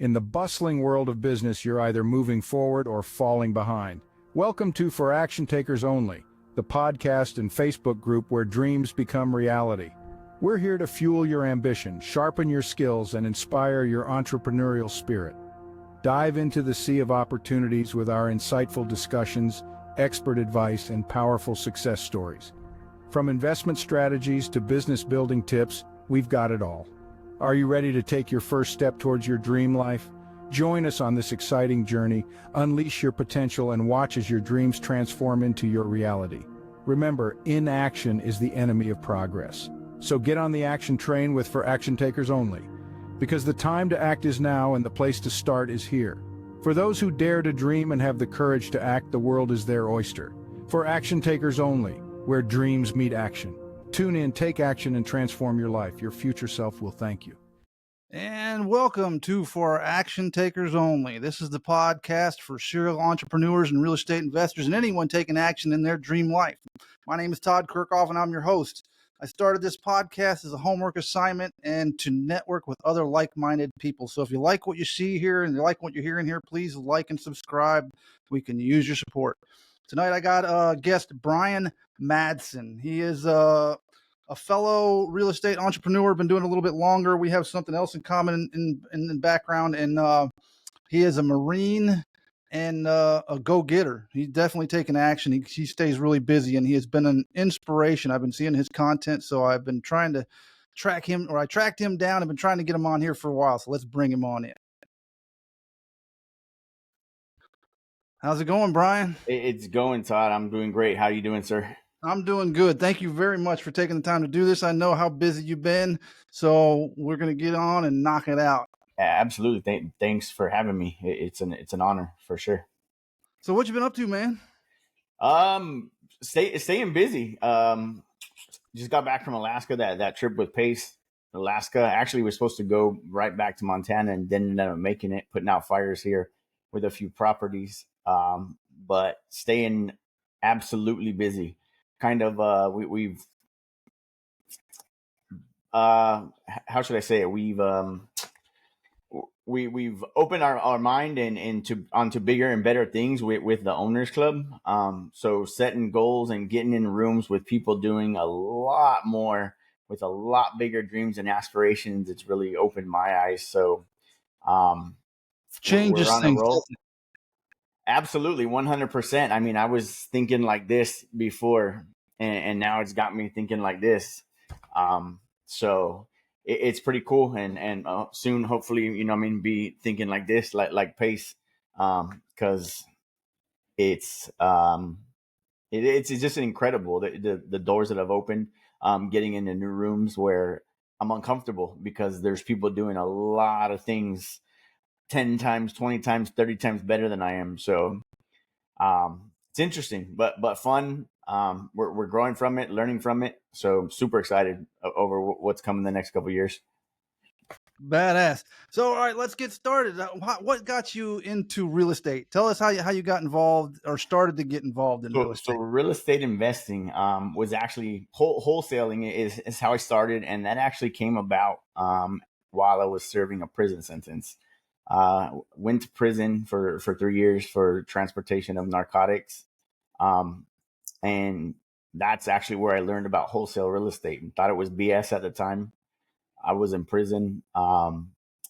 In the bustling world of business, you're either moving forward or falling behind. Welcome to For Action Takers Only, the podcast and Facebook group where dreams become reality. We're here to fuel your ambition, sharpen your skills, and inspire your entrepreneurial spirit. Dive into the sea of opportunities with our insightful discussions, expert advice, and powerful success stories. From investment strategies to business building tips, we've got it all. Are you ready to take your first step towards your dream life? Join us on this exciting journey, unleash your potential, and watch as your dreams transform into your reality. Remember, inaction is the enemy of progress. So get on the action train with For Action Takers Only, because the time to act is now and the place to start is here. For those who dare to dream and have the courage to act, the world is their oyster. For Action Takers Only, where dreams meet action. Tune in, take action, and transform your life. Your future self will thank you. And welcome to For Action Takers Only. This is the podcast for serial entrepreneurs and real estate investors and anyone taking action in their dream life. My name is Todd Kirkhoff, and I'm your host. I started this podcast as a homework assignment and to network with other like-minded people. So if you like what you see here and you like what you're hearing here, please like and subscribe. We can use your support. Tonight I got guest Brian Madsen. He is a fellow real estate entrepreneur, been doing it a little bit longer. We have something else in common in the background, and he is a Marine and a go-getter. He's definitely taking action. He stays really busy, and he has been an inspiration. I've been seeing his content, so I've been trying to track him, or I tracked him down and been trying to get him on here for a while. So let's bring him on in. How's it going, Brian? It's going, Todd. I'm doing great. How you doing, sir? I'm doing good. Thank you very much for taking the time to do this. I know how busy you've been, so we're going to get on and knock it out. Absolutely. Thanks for having me. It's an honor for sure. So what you been up to, man? Staying busy. Just got back from Alaska. That trip with Pace, Alaska. Actually, we're supposed to go right back to Montana and didn't end up making it. Putting out fires here with a few properties. But staying absolutely busy. Kind of, we've how should I say it? We've opened our mind and onto bigger and better things with the Owners Club. So setting goals and getting in rooms with people doing a lot more with a lot bigger dreams and aspirations. It's really opened my eyes. So, changes we're on things. a roll. Absolutely, 100%. I mean, I was thinking like this before, and now it's got me thinking like this. So it's pretty cool, and soon, hopefully, be thinking like this, like Pace, because it's just incredible the doors that have opened, getting into new rooms where I'm uncomfortable because there's people doing a lot of things 10 times, 20 times, 30 times better than I am. So it's interesting, but fun. We're growing from it, learning from it. So super excited over what's coming the next couple of years. Badass. So, all right, let's get started. What got you into real estate? Tell us how you got involved or started to get involved in real estate. So real estate investing was actually wholesaling is how I started. And that actually came about while I was serving a prison sentence. Went to prison for 3 years for transportation of narcotics. And that's actually where I learned about wholesale real estate and thought it was BS at the time. I was in prison.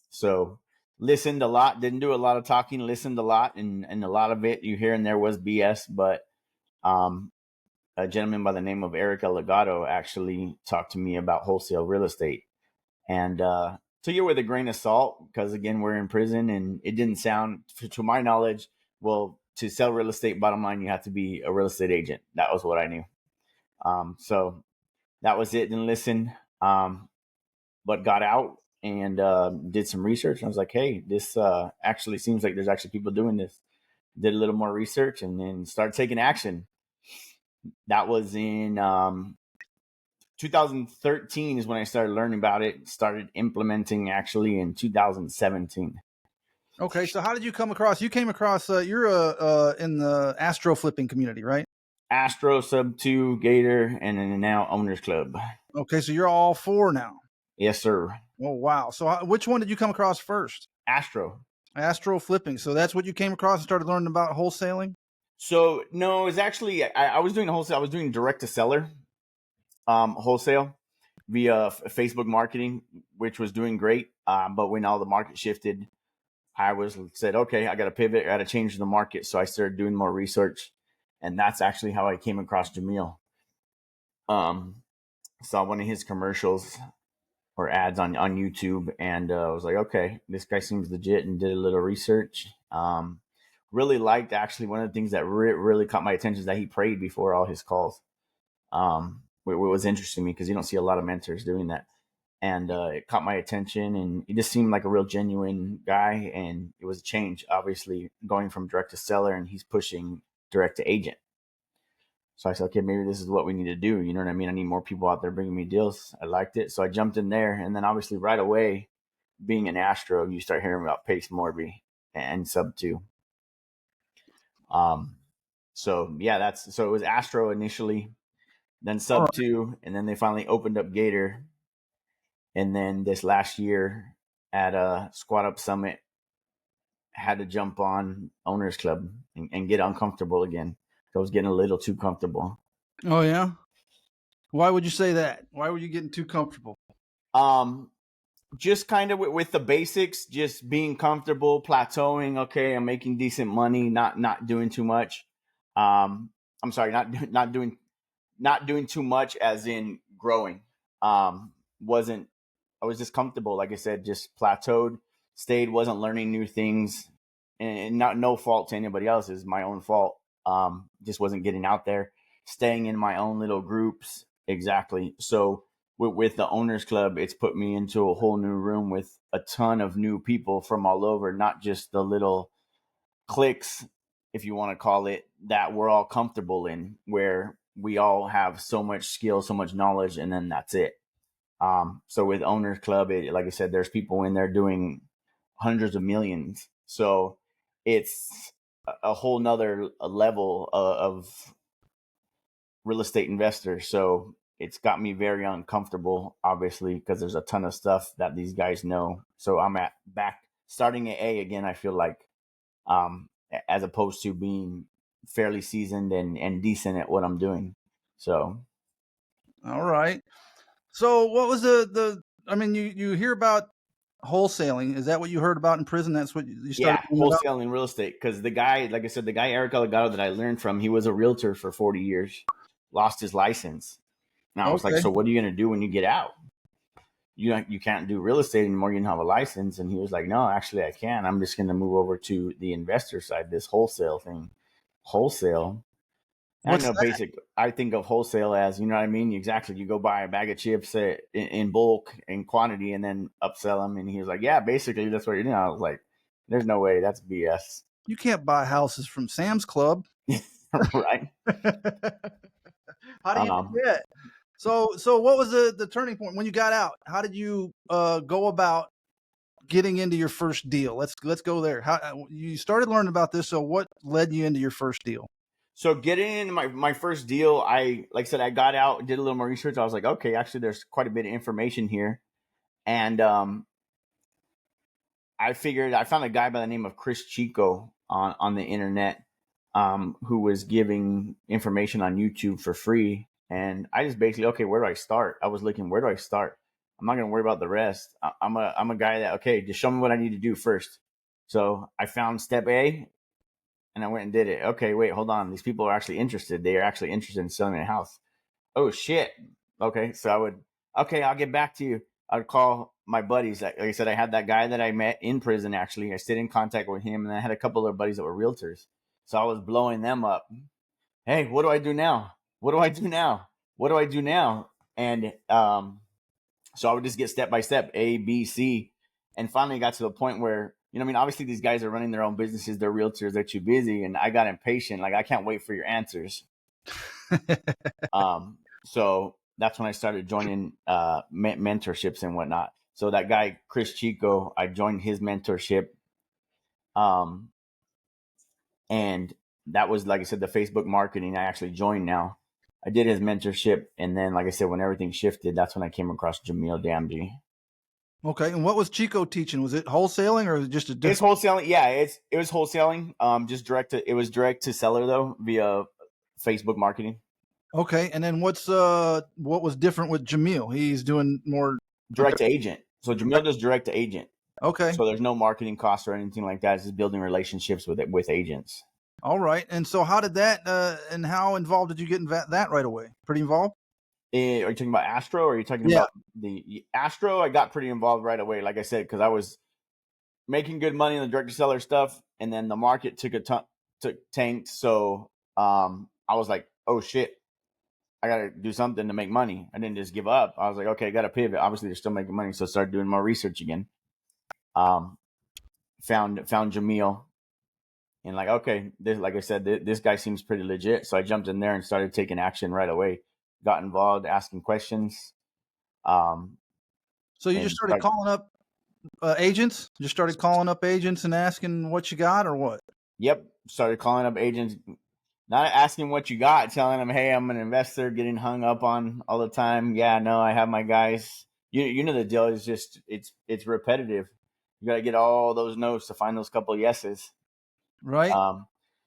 So listened a lot, didn't do a lot of talking, listened a lot. And a lot of it you hear in there was BS, but a gentleman by the name of Eric Legato actually talked to me about wholesale real estate. And took it with a grain of salt because, again, we're in prison and it didn't sound, to my knowledge, well, to sell real estate, bottom line, you have to be a real estate agent. That was what I knew. So that was it. Didn't listen, but got out and did some research. And I was like, hey, this actually seems like there's actually people doing this. Did a little more research and then started taking action. That was in 2013 is when I started learning about it, started implementing actually in 2017. Okay. So how did you come across, you're in the Astro Flipping Community, right? Astro, Sub 2, Gator, and then now Owners Club. Okay. So you're all four now. Yes, sir. Oh, wow. So which one did you come across first? Astro Flipping. So that's what you came across and started learning about wholesaling? So no, it's actually I was doing wholesale. I was doing direct to seller wholesale via Facebook marketing, which was doing great. But when all the market shifted, I said, okay, I got to pivot. I got to change the market. So I started doing more research, and that's actually how I came across Jamil. Saw one of his commercials or ads on YouTube, and I was like, okay, this guy seems legit, and did a little research. Really liked, actually, one of the things that really caught my attention is that he prayed before all his calls. What was interesting to me, because you don't see a lot of mentors doing that. And it caught my attention, and he just seemed like a real genuine guy, and it was a change, obviously, going from direct to seller, and he's pushing direct to agent. So I said, okay, maybe this is what we need to do. You know what I mean? I need more people out there bringing me deals. I liked it. So I jumped in there. And then obviously right away, being an Astro, you start hearing about Pace Morby and Sub 2. So yeah, so it was Astro initially, then Sub 2, and then they finally opened up Gator. And then this last year at a Squat Up Summit, had to jump on Owners Club and get uncomfortable again. I was getting a little too comfortable. Oh yeah. Why would you say that? Why were you getting too comfortable? Just kind of with the basics, just being comfortable, plateauing. Okay, I'm making decent money, not doing too much. I'm sorry, not doing too much, as in growing. I was just comfortable, like I said, just plateaued, stayed, wasn't learning new things, and no fault to anybody else, is my own fault. Just wasn't getting out there, staying in my own little groups. Exactly. So with the Owners Club, it's put me into a whole new room with a ton of new people from all over, not just the little cliques, if you want to call it, that we're all comfortable in, where we all have so much skill, so much knowledge, and then that's it. So with Owners Club, like I said, there's people in there doing hundreds of millions. So it's a whole nother level of real estate investor. So it's got me very uncomfortable, obviously, because there's a ton of stuff that these guys know. So I'm back starting at A again, I feel like, as opposed to being fairly seasoned and decent at what I'm doing. So. All right. So what was I mean, you hear about wholesaling. Is that what you heard about in prison? That's what you started? Yeah, wholesaling real estate. Because the guy, like I said, the guy Eric Allegado that I learned from, he was a realtor for 40 years, lost his license. And I was like, so what are you going to do when you get out? You can't do real estate anymore. You don't have a license. And he was like, no, actually I can. I'm just going to move over to the investor side, this wholesale thing. Wholesale. What's I know, basic. I think of wholesale as, you know what I mean? Exactly. You go buy a bag of chips in bulk, in quantity, and then upsell them. And he was like, yeah, basically that's what you're doing. I was like, there's no way. That's BS. You can't buy houses from Sam's Club. Right. How do you do that? So what was the turning point when you got out? How did you go about getting into your first deal? Let's go there. How you started learning about this. So what led you into your first deal? So getting into my first deal, like I said, I got out, did a little more research. I was like, okay, actually, there's quite a bit of information here. And I found a guy by the name of Chris Chico on the internet, who was giving information on YouTube for free. And I just basically, okay, where do I start? I was looking, where do I start? I'm not going to worry about the rest. I'm a guy that, okay, just show me what I need to do first. So I found step A, and I went and did it. Okay, wait, hold on. These people are actually interested. They are actually interested in selling a house. Oh, shit. Okay, so I'll get back to you. I'd call my buddies. Like I said, I had that guy that I met in prison, actually. I stayed in contact with him, and I had a couple of buddies that were realtors. So I was blowing them up. Hey, what do I do now? What do I do now? What do I do now? And so I would just get step by step, A, B, C, and finally got to the point where, you know, I mean, obviously these guys are running their own businesses, they're realtors, they're too busy, and I got impatient. Like, I can't wait for your answers. So that's when I started joining mentorships and whatnot. So that guy Chris Chico, I joined his mentorship, and that was, like I said, the Facebook marketing. I actually joined now. I did his mentorship, and then, like I said, when everything shifted, that's when I came across Jamil Damji. Okay. And what was Chico teaching? Was it wholesaling or was it just a It's different? wholesaling. Yeah, it was wholesaling. Just it was direct to seller though via Facebook marketing. Okay. And then what was different with Jamil? He's doing more. Direct to agent. So Jamil does direct to agent. Okay. So there's no marketing costs or anything like that. It's just building relationships with agents. All right. And so how did that and how involved did you get in that right away? Pretty involved? Are you talking about Astro or are you talking Yeah. about the Astro? I got pretty involved right away, like I said, because I was making good money in the direct to seller stuff, and then the market took tanked. So I was like, oh shit, I gotta do something to make money. I didn't just give up. I was like, okay, I gotta pivot. Obviously, they're still making money, so I started doing more research again. Found Jamil, and like, okay, this, like I said, this guy seems pretty legit. So I jumped in there and started taking action right away. Got involved, asking questions. So you just And started calling up agents? Just started calling up agents and asking what you got or what? Yep, started calling up agents, not asking what you got, telling them, hey, I'm an investor, getting hung up on all the time. Yeah, no, I have my guys. You know the deal is just it's repetitive. You got to get all those no's to find those couple yeses. Right.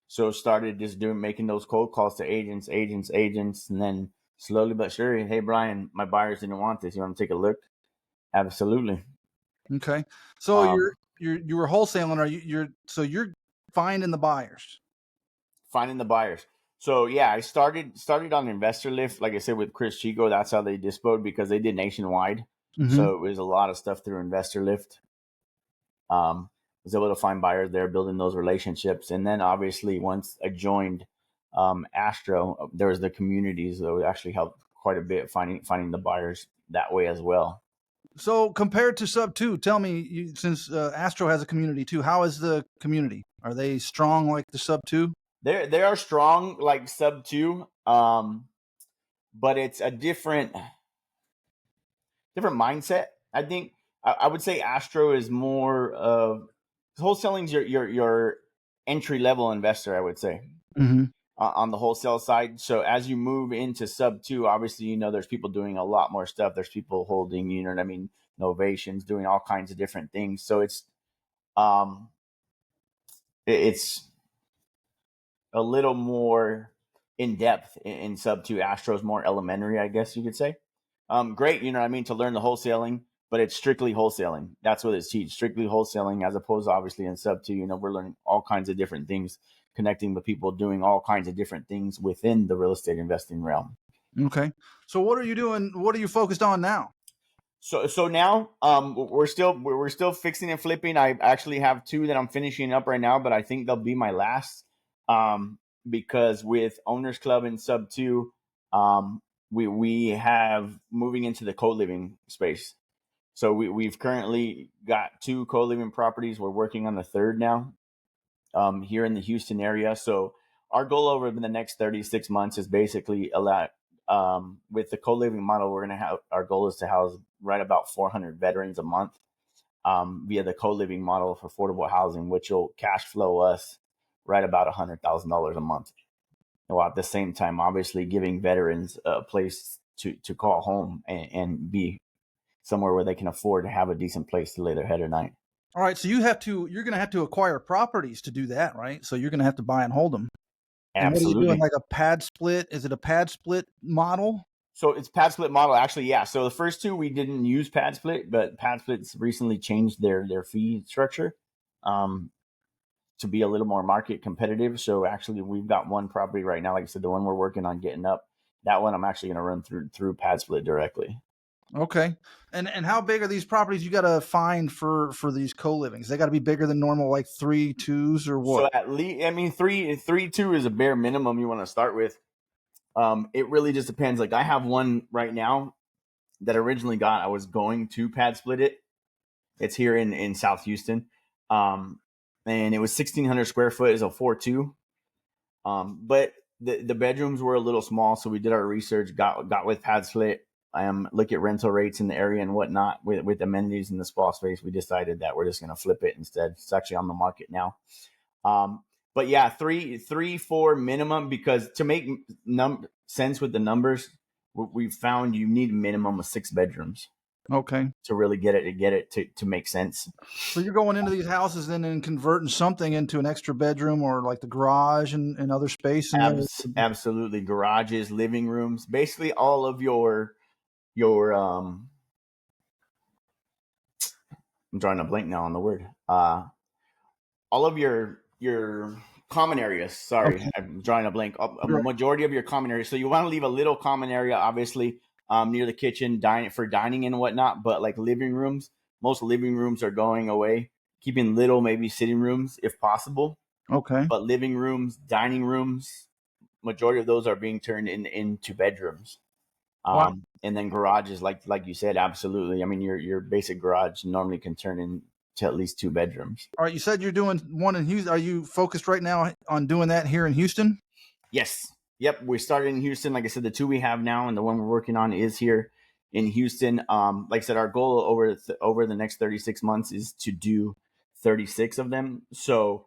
So started just making those cold calls to agents, and then slowly but surely, hey Brian, my buyers didn't want this. You want to take a look? Absolutely. Okay. So Um, you were wholesaling. Are you're finding the buyers? Finding the buyers. So yeah, I started on Investor Lift, like I said, with Chris Chico. That's how they dispoed because they did nationwide. Mm-hmm. So it was a lot of stuff through Investor Lift. Was able to find buyers there, building those relationships, and then obviously once I joined Astro, there was the communities that would actually help quite a bit finding the buyers that way as well. So compared to Sub 2, tell me, since Astro has a community too, how is the community? Are they strong like the Sub 2? They are strong like Sub 2, but it's a different mindset. I think I would say Astro is more of wholesaling's your entry level investor. I would say Mm-hmm. on the wholesale side. So as you move into Sub 2, obviously there's people doing a lot more stuff. There's people holding, you know what I mean, novations, doing all kinds of different things. So um it's a little more in depth in Sub 2. Astro's more elementary, I guess you could say. Great, you know what I mean, to learn the wholesaling, but it's strictly wholesaling. That's what it's teach, strictly wholesaling, as opposed to obviously in Sub 2, we're learning all kinds of different things, connecting with people, doing all kinds of different things within the real estate investing realm. Okay. So what are you doing? What are you focused on now? So now we're still fixing and flipping. I actually have two that I'm finishing up right now, but I think they'll be my last. Because with Owners Club and Sub 2, we have moving into the co-living space. So we've currently got two co-living properties. We're working on the third now, here in the Houston area. So our goal over the next 36 months is basically with the co-living model, we're going to have, our goal is to house right about 400 veterans a month, via the co-living model for affordable housing, which will cash flow us right about $100,000 a month. While at the same time, obviously giving veterans a place to call home and be somewhere where they can afford to have a decent place to lay their head at night. All right. So you're going to have to acquire properties to do that, right? So you're going to have to buy and hold them. And what are you doing? Absolutely. Like a pad split? Is it a pad split model? So it's pad split model, actually. Yeah. So the first two we didn't use pad split, but pad splits recently changed their fee structure, to be a little more market competitive. So actually, we've got one property right now, like I said, the one we're working on getting up. That one I'm actually going to run through pad split directly. Okay. And how big are these properties you got to find for these co-livings? They got to be bigger than normal, like 3-2s or what? So at least, I mean, 3-2 is a bare minimum you want to start with. It really just depends. Like I have one right now that originally I was going to pad split it. It's here in South Houston. And it was 1,600 square foot is a 4-2. But the bedrooms were a little small. So we did our research, got with pad split. Look at rental rates in the area and whatnot with amenities in the spa space. We decided that we're just going to flip it instead. It's actually on the market now. But yeah, 3-4 minimum, because to make sense with the numbers, we found you need a minimum of 6 bedrooms. Okay. to really get it to make sense. So you're going into these houses then and converting something into an extra bedroom or like the garage and other space in there? Absolutely, garages, living rooms, basically all of your I'm drawing a blank now on the word. All of your common areas. Sorry, Okay. I'm drawing a blank. A Right. majority of your common areas. So you want to leave a little common area, obviously, near the kitchen, dining and whatnot. But like living rooms, most living rooms are going away. Keeping little, maybe sitting rooms if possible. Okay. But living rooms, dining rooms, majority of those are being turned into bedrooms. Wow. And then garages, like you said, absolutely. I mean, your basic garage normally can turn into at least 2 bedrooms. All right. You said you're doing one in Houston. Are you focused right now on doing that here in Houston? Yes. Yep. We started in Houston. Like I said, the 2 we have now and the one we're working on is here in Houston. Like I said, our goal over the next 36 months is to do 36 of them. So,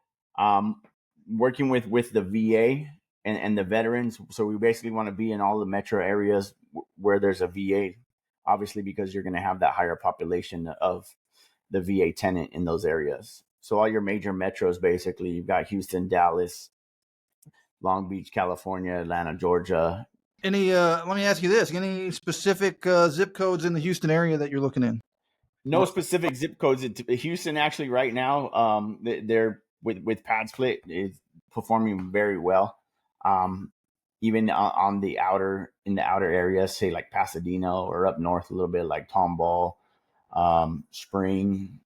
working with the VA and the veterans. So we basically want to be in all the metro areas where there's a VA, obviously, because you're going to have that higher population of the VA tenant in those areas. So all your major metros, basically, you've got Houston, Dallas, Long Beach, California, Atlanta, Georgia. Any? Let me ask you this: any specific zip codes in the Houston area that you're looking in? No specific zip codes. Houston actually right now, they're with pad split is performing very well. Even on the outer areas, say like Pasadena or up north a little bit, like Tomball, Spring,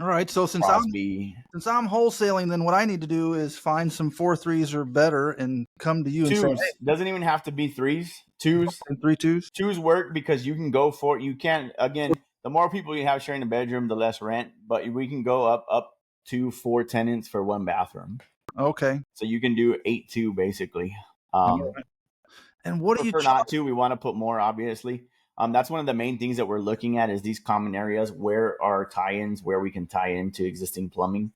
All right. So Crosby. since I'm wholesaling, then what I need to do is find some 4.3s or better and come to you and say, Twos doesn't even have to be threes. Twos. hey, 3.2s. Twos work because you can go for it. You can, again, the more people you have sharing a bedroom, the less rent. But we can go up to 4 tenants for 1 bathroom. Okay. So you can do 8-2 basically. All right. And what do you Prefer charge? not to. We want to put more, obviously. That's one of the main things that we're looking at is these common areas. Where are tie-ins, where we can tie into existing plumbing.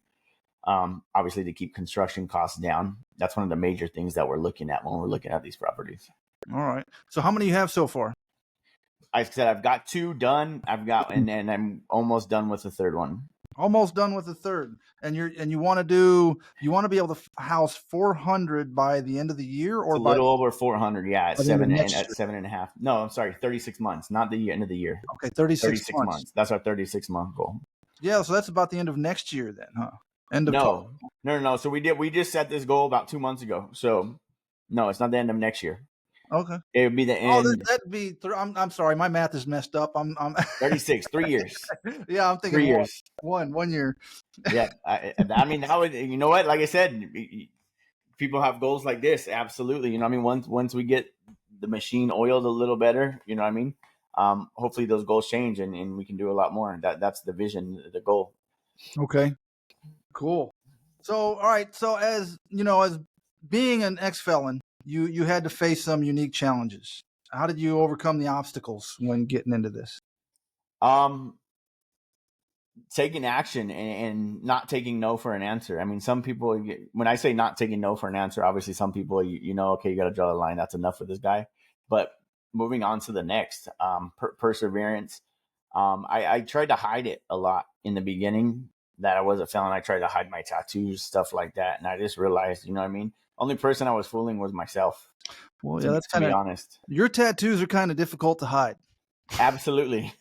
Obviously, to keep construction costs down. That's one of the major things that we're looking at when we're looking at these properties. All right. So how many you have so far? I said I've got 2 done. And I'm almost done with the third one. Almost done with the third. And you want to be able to house 400 by the end of the year or It's a little over 400. Yeah, at by the end of 7 and next at year? 7.5. No, I'm sorry, 36 months, not the end of the year. Okay, 36 36 months. months. That's our 36-month goal. Yeah, so that's about the end of next year then, huh? End of 12. No. So we just set this goal about 2 months ago. So no, it's not the end of next year. Okay. It would be the Oh, end. that'd be. I'm sorry, my math is messed up. I'm 36, 3 years. yeah, I'm thinking 3 years. one year. Yeah. I mean, that would, you know what? Like I said, people have goals like this. Absolutely. You know what I mean? Once we get the machine oiled a little better, you know what I mean? Hopefully those goals change and we can do a lot more. That's the vision, the goal. Okay. Cool. So, all right. So, as you know, as being an ex-felon, you had to face some unique challenges. How did you overcome the obstacles when getting into this? Um, Taking action and not taking no for an answer. I mean, some people, when I say not taking no for an answer, obviously some people, you know, okay, you got to draw the line. That's enough for this guy. But moving on to the next, perseverance. I tried to hide it a lot in the beginning that I was a felon. I tried to hide my tattoos, stuff like that. And I just realized, you know what I mean? Only person I was fooling was myself, Well, yeah, that's to be kind of honest. your tattoos are kind of difficult to hide. Absolutely.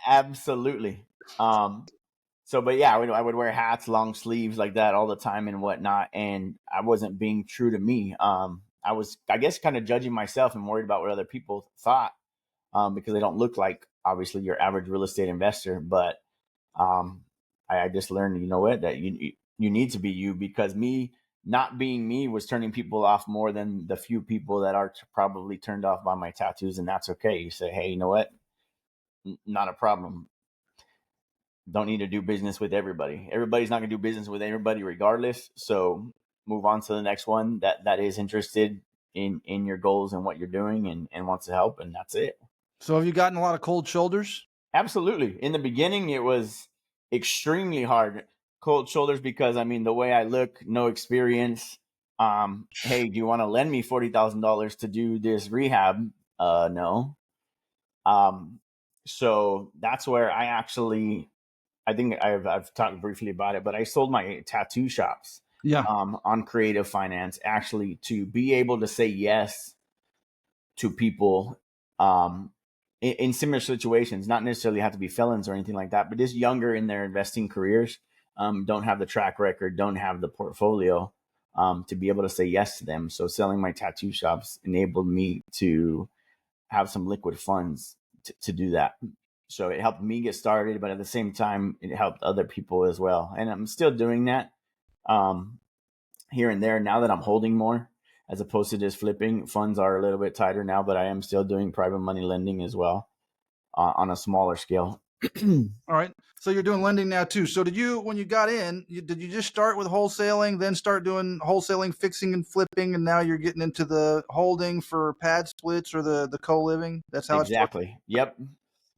Absolutely. So, but yeah, I would wear hats, long sleeves like that all the time and whatnot. And I wasn't being true to me. I was, I guess, kind of judging myself and worried about what other people thought, because they don't look like obviously your average real estate investor. But um, I just learned, you know what, that you need to be you, because me not being me was turning people off more than the few people that are probably turned off by my tattoos. And that's okay. You say, hey, you know what? Not a problem. Don't need to do business with everybody. Everybody's not going to do business with everybody regardless. So move on to the next one that is interested in your goals and what you're doing and wants to help. And that's it. So, have you gotten a lot of cold shoulders? Absolutely. In the beginning, it was extremely hard. Cold shoulders because, I mean, the way I look, no experience. Hey, do you want to lend me $40,000 to do this rehab? No. Um, So that's where I think I've talked briefly about it, but I sold my tattoo shops Yeah. on creative finance, actually, to be able to say yes to people in similar situations, not necessarily have to be felons or anything like that, but just younger in their investing careers, don't have the track record, don't have the portfolio, to be able to say yes to them. So selling my tattoo shops enabled me to have some liquid funds to do that. So it helped me get started, but at the same time, it helped other people as well. And I'm still doing that um, here and there now that I'm holding more as opposed to just flipping. Funds are a little bit tighter now, but I am still doing private money lending as well on a smaller scale. All right. So you're doing lending now too. So when you got in, did you just start with wholesaling, then start doing wholesaling, fixing and flipping, and now you're getting into the holding for pad splits or the co-living? That's how it's Exactly. Yep.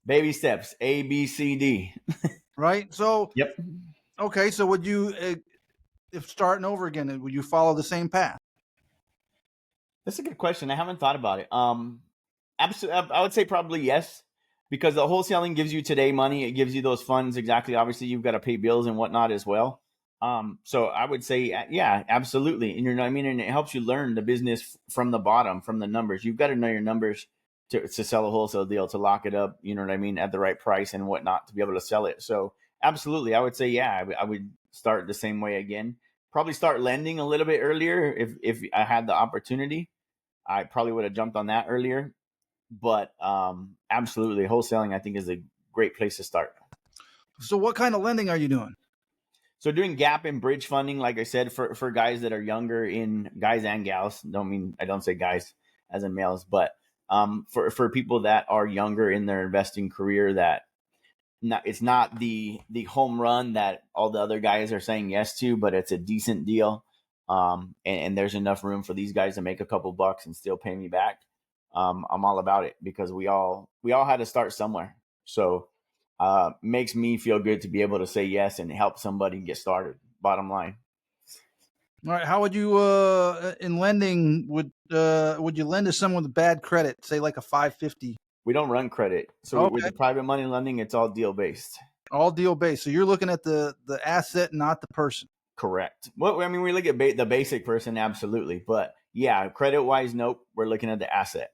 Baby steps, A, B, C, D. right. So, Yep. okay. So would you, if starting over again, would you follow the same path? That's a good question. I haven't thought about it. Absolutely, I would say probably yes, because the wholesaling gives you today money. It gives you those funds. Exactly. Obviously, you've got to pay bills and whatnot as well. So I would say, yeah, absolutely. And you know what I mean? And it helps you learn the business from the bottom, from the numbers. You've got to know your numbers to sell a wholesale deal, to lock it up, you know what I mean, at the right price and whatnot to be able to sell it. So absolutely, I would say, yeah, I would start the same way again. Probably start lending a little bit earlier if I had the opportunity. I probably would have jumped on that earlier, but absolutely, wholesaling I think is a great place to start. So what kind of lending are you doing? So doing gap and bridge funding, like I said, for guys that are younger, in guys and gals. I don't say guys as in males, but for people that are younger in their investing career, that it's not the home run that all the other guys are saying yes to, but it's a decent deal. And there's enough room for these guys to make a couple bucks and still pay me back. I'm all about it, because we all had to start somewhere. So makes me feel good to be able to say yes and help somebody get started. Bottom line. All right. How would you, in lending, would you lend to someone with bad credit, say like a 550? We don't run credit. So with Okay. the private money lending, it's all deal based. All deal based. So you're looking at the asset, not the person. Correct. Well, I mean, we look at the basic person, absolutely. But yeah, credit wise, nope. We're looking at the asset,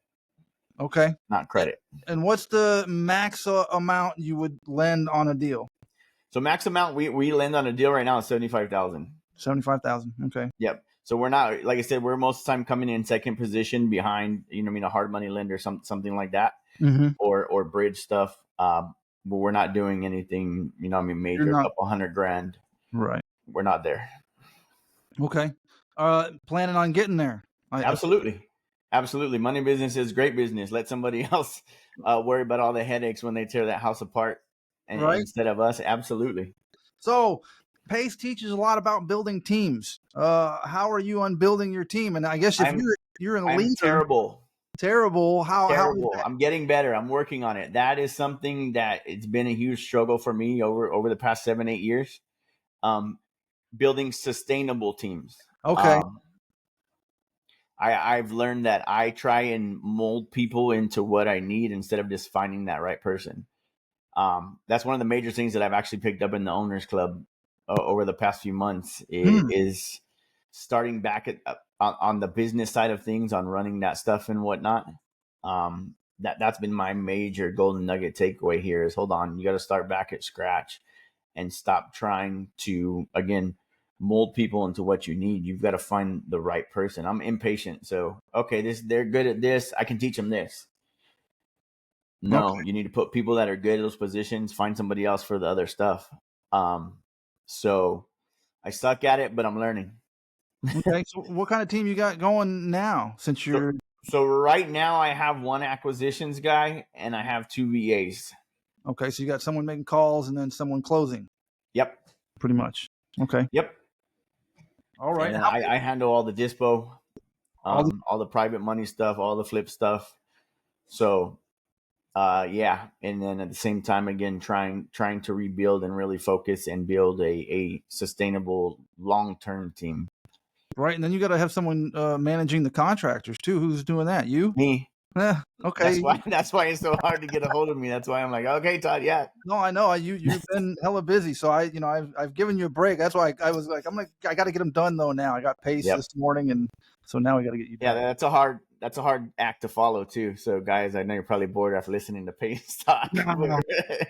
Okay. not credit. And what's the max amount you would lend on a deal? So max amount we lend on a deal right now is 75,000. 75,000. Okay. Yep. So we're not, like I said, we're most of the time coming in second position behind, you know, what I mean, a hard money lender, something like that, Mm-hmm. or bridge stuff. But we're not doing anything, you know, what I mean, major, You're not, couple $100,000. right. We're not there. Okay. Planning on getting there. Absolutely. Absolutely. Money business is great business. Let somebody else worry about all the headaches when they tear that house apart, Right. instead of us. Absolutely. So Pace teaches a lot about building teams. How are you on building your team? And I guess if you're a I'm leader, terrible. terrible. Terrible. I'm getting better. I'm working on it. That is something that it's been a huge struggle for me over the past 7-8 years. Building sustainable teams. Okay. I've learned that I try and mold people into what I need instead of just finding that right person. That's one of the major things that I've actually picked up in the Owners Club over the past few months is starting back on the business side of things, on running that stuff and whatnot. That's been my major golden nugget takeaway here is, hold on, you got to start back at scratch and stop trying to, again, mold people into what you need. You've got to find the right person. I'm impatient. So, okay, they're good at this. I can teach them this. No, you need to put people that are good at those positions, find somebody else for the other stuff. So I suck at it, but I'm learning. Okay. So what kind of team you got going now, since you're So right now I have one acquisitions guy and I have 2 VAs. okay? So you got someone making calls and then someone closing, Yep. pretty much. Okay. Yep. All right. And then I handle all the dispo, all the private money stuff, all the flip stuff. So yeah. And then at the same time, again, trying to rebuild and really focus and build a sustainable long-term team. Right. And then you got to have someone managing the contractors too. Who's doing that? You? Me. Okay. That's why it's so hard to get a hold of me. That's why I'm like, okay, Todd, yeah. No, I know you've been hella busy, so I've given you a break. That's why I was like, I got to get them done though. Now I got Pace Yep. this morning, and so now we got to get you Yeah, done. that's a hard act to follow too. So guys, I know you're probably bored after listening to Pace talk. No, Pace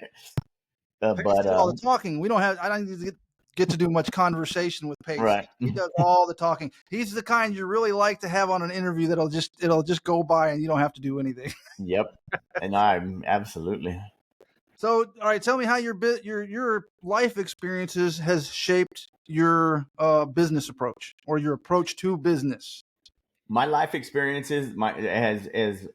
But does all the talking. I don't need to get to do much conversation with Pace. right. He does all the talking. He's the kind you really like to have on an interview that'll just go by and you don't have to do anything. Yep. And I'm absolutely. So, all right, tell me how your life experiences has shaped your business approach or your approach to business. My life experiences has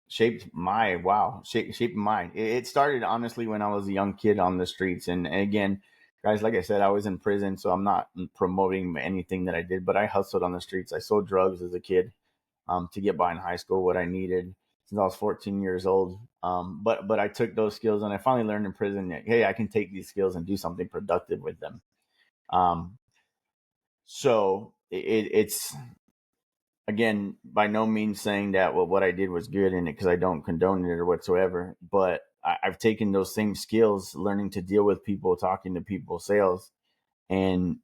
shaped shaped mine. It started honestly when I was a young kid on the streets, and again, guys, like I said, I was in prison, so I'm not promoting anything that I did, but I hustled on the streets. I sold drugs as a kid to get by in high school what I needed since I was 14 years old. But I took those skills and I finally learned in prison that, hey, I can take these skills and do something productive with them. So it's again, by no means saying that what I did was good in it, because I don't condone it or whatsoever. But I've taken those same skills, learning to deal with people, talking to people, sales, and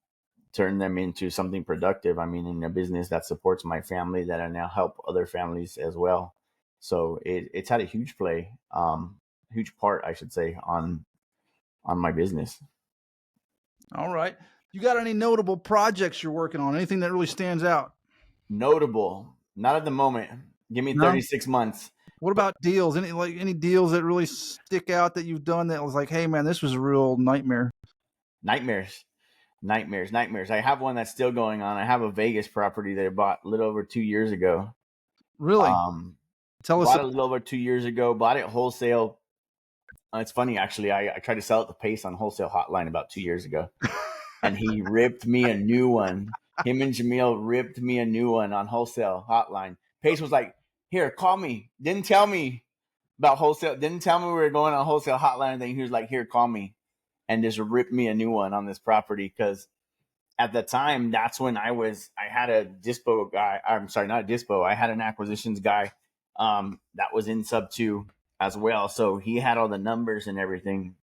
turn them into something productive. I mean, in a business that supports my family, that I now help other families as well. So it's had a huge huge part, I should say, on my business. All right. You got any notable projects you're working on? Anything that really stands out? Notable, not at the moment. Give me 36 months. What about deals? Any deals that really stick out that you've done that was like, hey man, this was a real nightmare? Nightmares. I have one that's still going on. I have a Vegas property that I bought a little over 2 years ago. Really? Tell us. Bought it a little over 2 years ago. Bought it wholesale. It's funny, actually. I tried to sell it to Pace on wholesale hotline about 2 years ago, and he ripped me a new one. Him and Jamil ripped me a new one on wholesale hotline. Pace was like, "Here, call me." Didn't tell me about wholesale. Didn't tell me we were going on wholesale hotline. Then he was like, "Here, call me," and just ripped me a new one on this property, because at the time, that's when I had a dispo guy. I'm sorry, not a dispo. I had an acquisitions guy that was in sub 2 as well. So he had all the numbers and everything.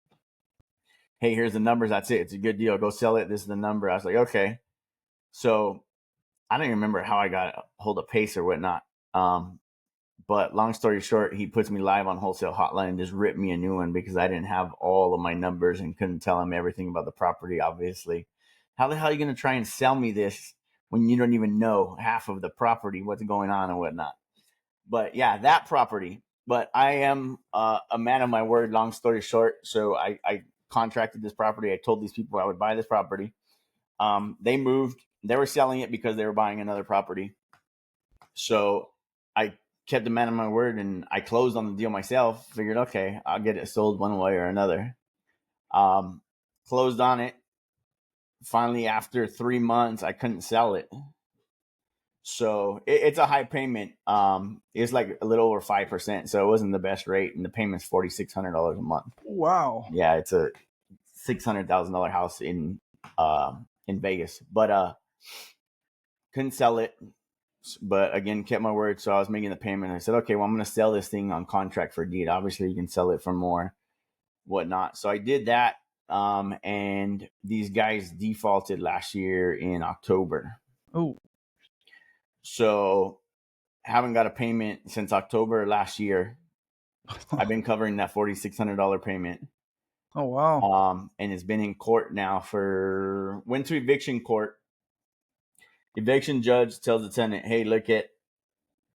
Hey, here's the numbers. That's it. It's a good deal. Go sell it. This is the number. I was like, okay. So I don't even remember how I got a hold of Pace or whatnot. But long story short, he puts me live on wholesale hotline and just ripped me a new one because I didn't have all of my numbers and couldn't tell him everything about the property, obviously. How the hell are you going to try and sell me this when you don't even know half of the property, what's going on and whatnot? But yeah, that property. But I am a man of my word, long story short. So I contracted this property. I told these people I would buy this property. They moved. They were selling it because they were buying another property. So I kept the man of my word and I closed on the deal myself. Figured, okay, I'll get it sold one way or another. Closed on it. Finally, after 3 months, I couldn't sell it. So it's a high payment. It's like a little over 5%. So it wasn't the best rate. And the payment's $4,600 a month. Wow. Yeah, it's a $600,000 house in Vegas. But couldn't sell it. But again, kept my word. So I was making the payment. I said, okay, well, I'm going to sell this thing on contract for deed. Obviously, you can sell it for more, whatnot. So I did that. And these guys defaulted last year in October. Oh. So haven't got a payment since October last year. I've been covering that $4,600 payment. Oh, wow. And it's been in court now went to eviction court. Eviction judge tells the tenant, hey,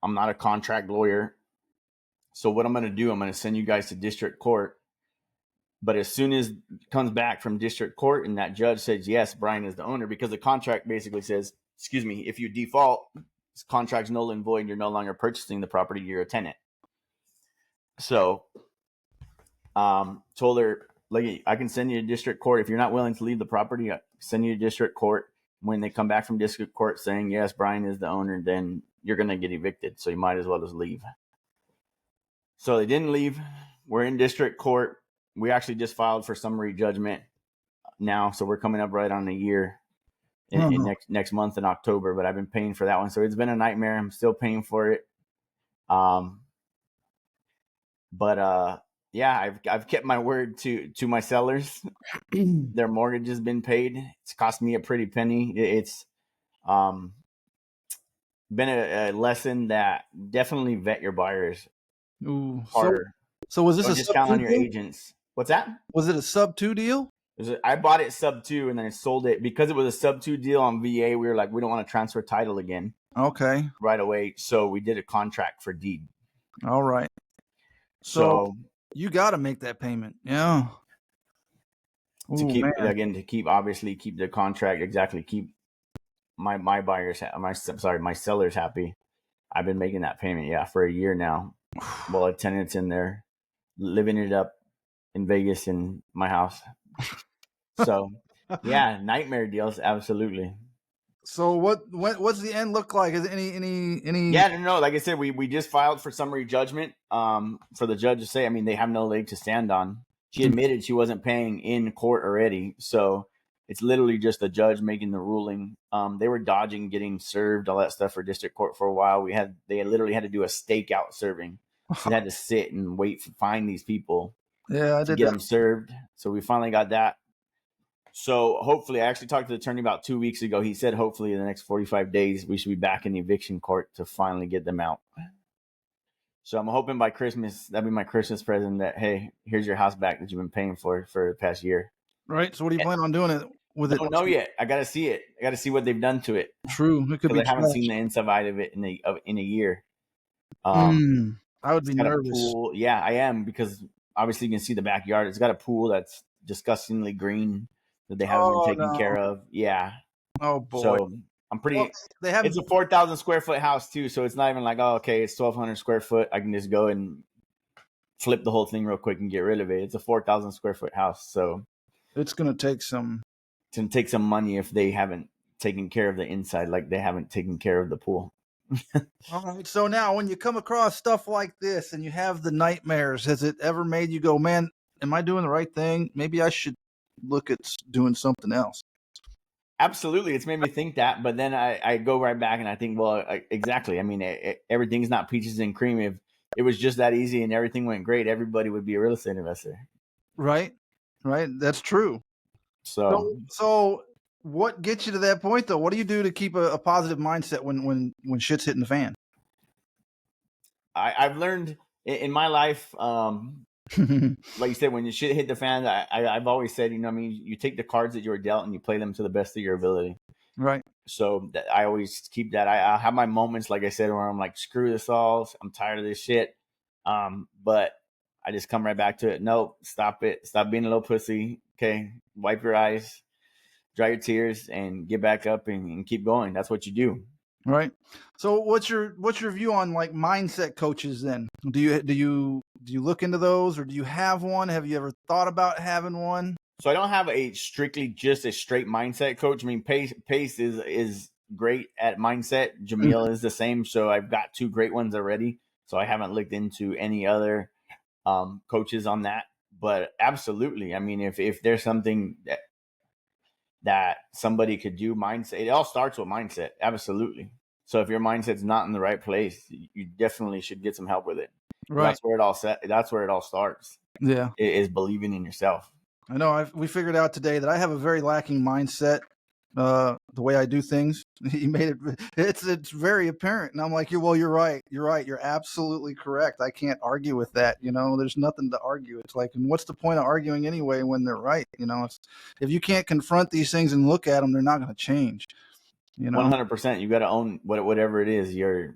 I'm not a contract lawyer. So what I'm going to do, I'm going to send you guys to district court. But as soon as it comes back from district court and that judge says, yes, Brian is the owner, because the contract basically says, excuse me, if you default, this contract's null and void, you're no longer purchasing the property, you're a tenant. So told her, like, I can send you to district court. If you're not willing to leave the property, I send you to district court. When they come back from district court saying, yes, Brian is the owner, then you're going to get evicted. So you might as well just leave. So they didn't leave. We're in district court. We actually just filed for summary judgment now. So we're coming up right on a year in next month in October, but I've been paying for that one. So it's been a nightmare. I'm still paying for it. But yeah, I've kept my word to my sellers. Their mortgage has been paid. It's cost me a pretty penny. It's um, been a lesson that definitely vet your buyers Ooh. harder. So was this Don't a just sub count two on your deal? agents. What's that? Was it a sub 2 deal? I bought it sub 2 and then I sold it because it was a sub 2 deal on VA. We were like, we don't want to transfer title again Okay. right away. So we did a contract for deed. All right. So So you got to make that payment. Yeah. to Oh, keep, man. again, to keep, obviously keep the contract, exactly, keep my buyers, my sellers happy. I've been making that payment, yeah, for a year now. Well, a tenant's in there, living it up in Vegas in my house. So, yeah, nightmare deals, absolutely. So what's the end look like? Is it any? Yeah, no, like I said, we just filed for summary judgment. For the judge to say, I mean, they have no leg to stand on. She admitted she wasn't paying in court already, so it's literally just the judge making the ruling. They were dodging getting served, all that stuff for district court for a while. They literally had to do a stakeout serving. So they had to sit and wait to find these people Yeah, I to did get that. them served. So we finally got that. So hopefully, I actually talked to the attorney about 2 weeks ago. He said hopefully in the next 45 days we should be back in the eviction court to finally get them out. So I'm hoping by Christmas, that'll be my Christmas present, that, hey, here's your house back that you've been paying for the past year. Right. So what do you plan on doing it with it? Don't know yet. I got to see it. I got to see what they've done to it True. It could because be I haven't seen trash. the inside of it in a year. I would It's be got a nervous. pool. Yeah, I am, because obviously you can see the backyard. It's got a pool that's disgustingly green that they haven't been Oh taking no. care of. Yeah. Oh boy. So I'm Well, pretty. they haven't. It's a 4,000 square foot house too, so it's not even like, oh, okay, it's 1,200 square foot. I can just go and flip the whole thing real quick and get rid of it. It's a 4,000 square foot house, so It's gonna take some. it's gonna take some money if they haven't taken care of the inside, like they haven't taken care of the pool. All right. So now, when you come across stuff like this and you have the nightmares, has it ever made you go, "Man, am I doing the right thing? Maybe I should look at doing something else"? Absolutely, it's made me think that, but then I go right back and I think, well, exactly. I mean, everything's not peaches and cream. If it was just that easy and everything went great, everybody would be a real estate investor. Right. Right. That's true. So So what gets you to that point, though? What do you do to keep a positive mindset when shit's hitting the fan? I've learned in my life, like you said, when you shit hit the fan, I've always said, I mean, you take the cards that you were dealt and you play them to the best of your ability. Right. So I always keep that. I have my moments, like I said, where I'm like, screw this all. I'm tired of this shit. But I just come right back to it. No, stop it. Stop being a little pussy. Okay. Wipe your eyes, dry your tears, and get back up and keep going. That's what you do. Right. So what's your view on like mindset coaches then? Do you look into those, or do you have one? Have you ever thought about having one? So I don't have strictly just a straight mindset coach. I mean, Pace is great at mindset. Jamil is the same. So I've got two great ones already. So I haven't looked into any other coaches on that. But absolutely, I mean, if there's something that somebody could do, mindset, it all starts with mindset. Absolutely. So if your mindset's not in the right place, you definitely should get some help with it. Right. That's where it all starts. Yeah. Is believing in yourself. I know. We figured out today that I have a very lacking mindset. The way I do things, he made it. It's very apparent, and I'm like, well, you're right. You're absolutely correct. I can't argue with that. There's nothing to argue. It's like, and what's the point of arguing anyway when they're right? If you can't confront these things and look at them, they're not going to change. 100%. You got to own whatever it is, your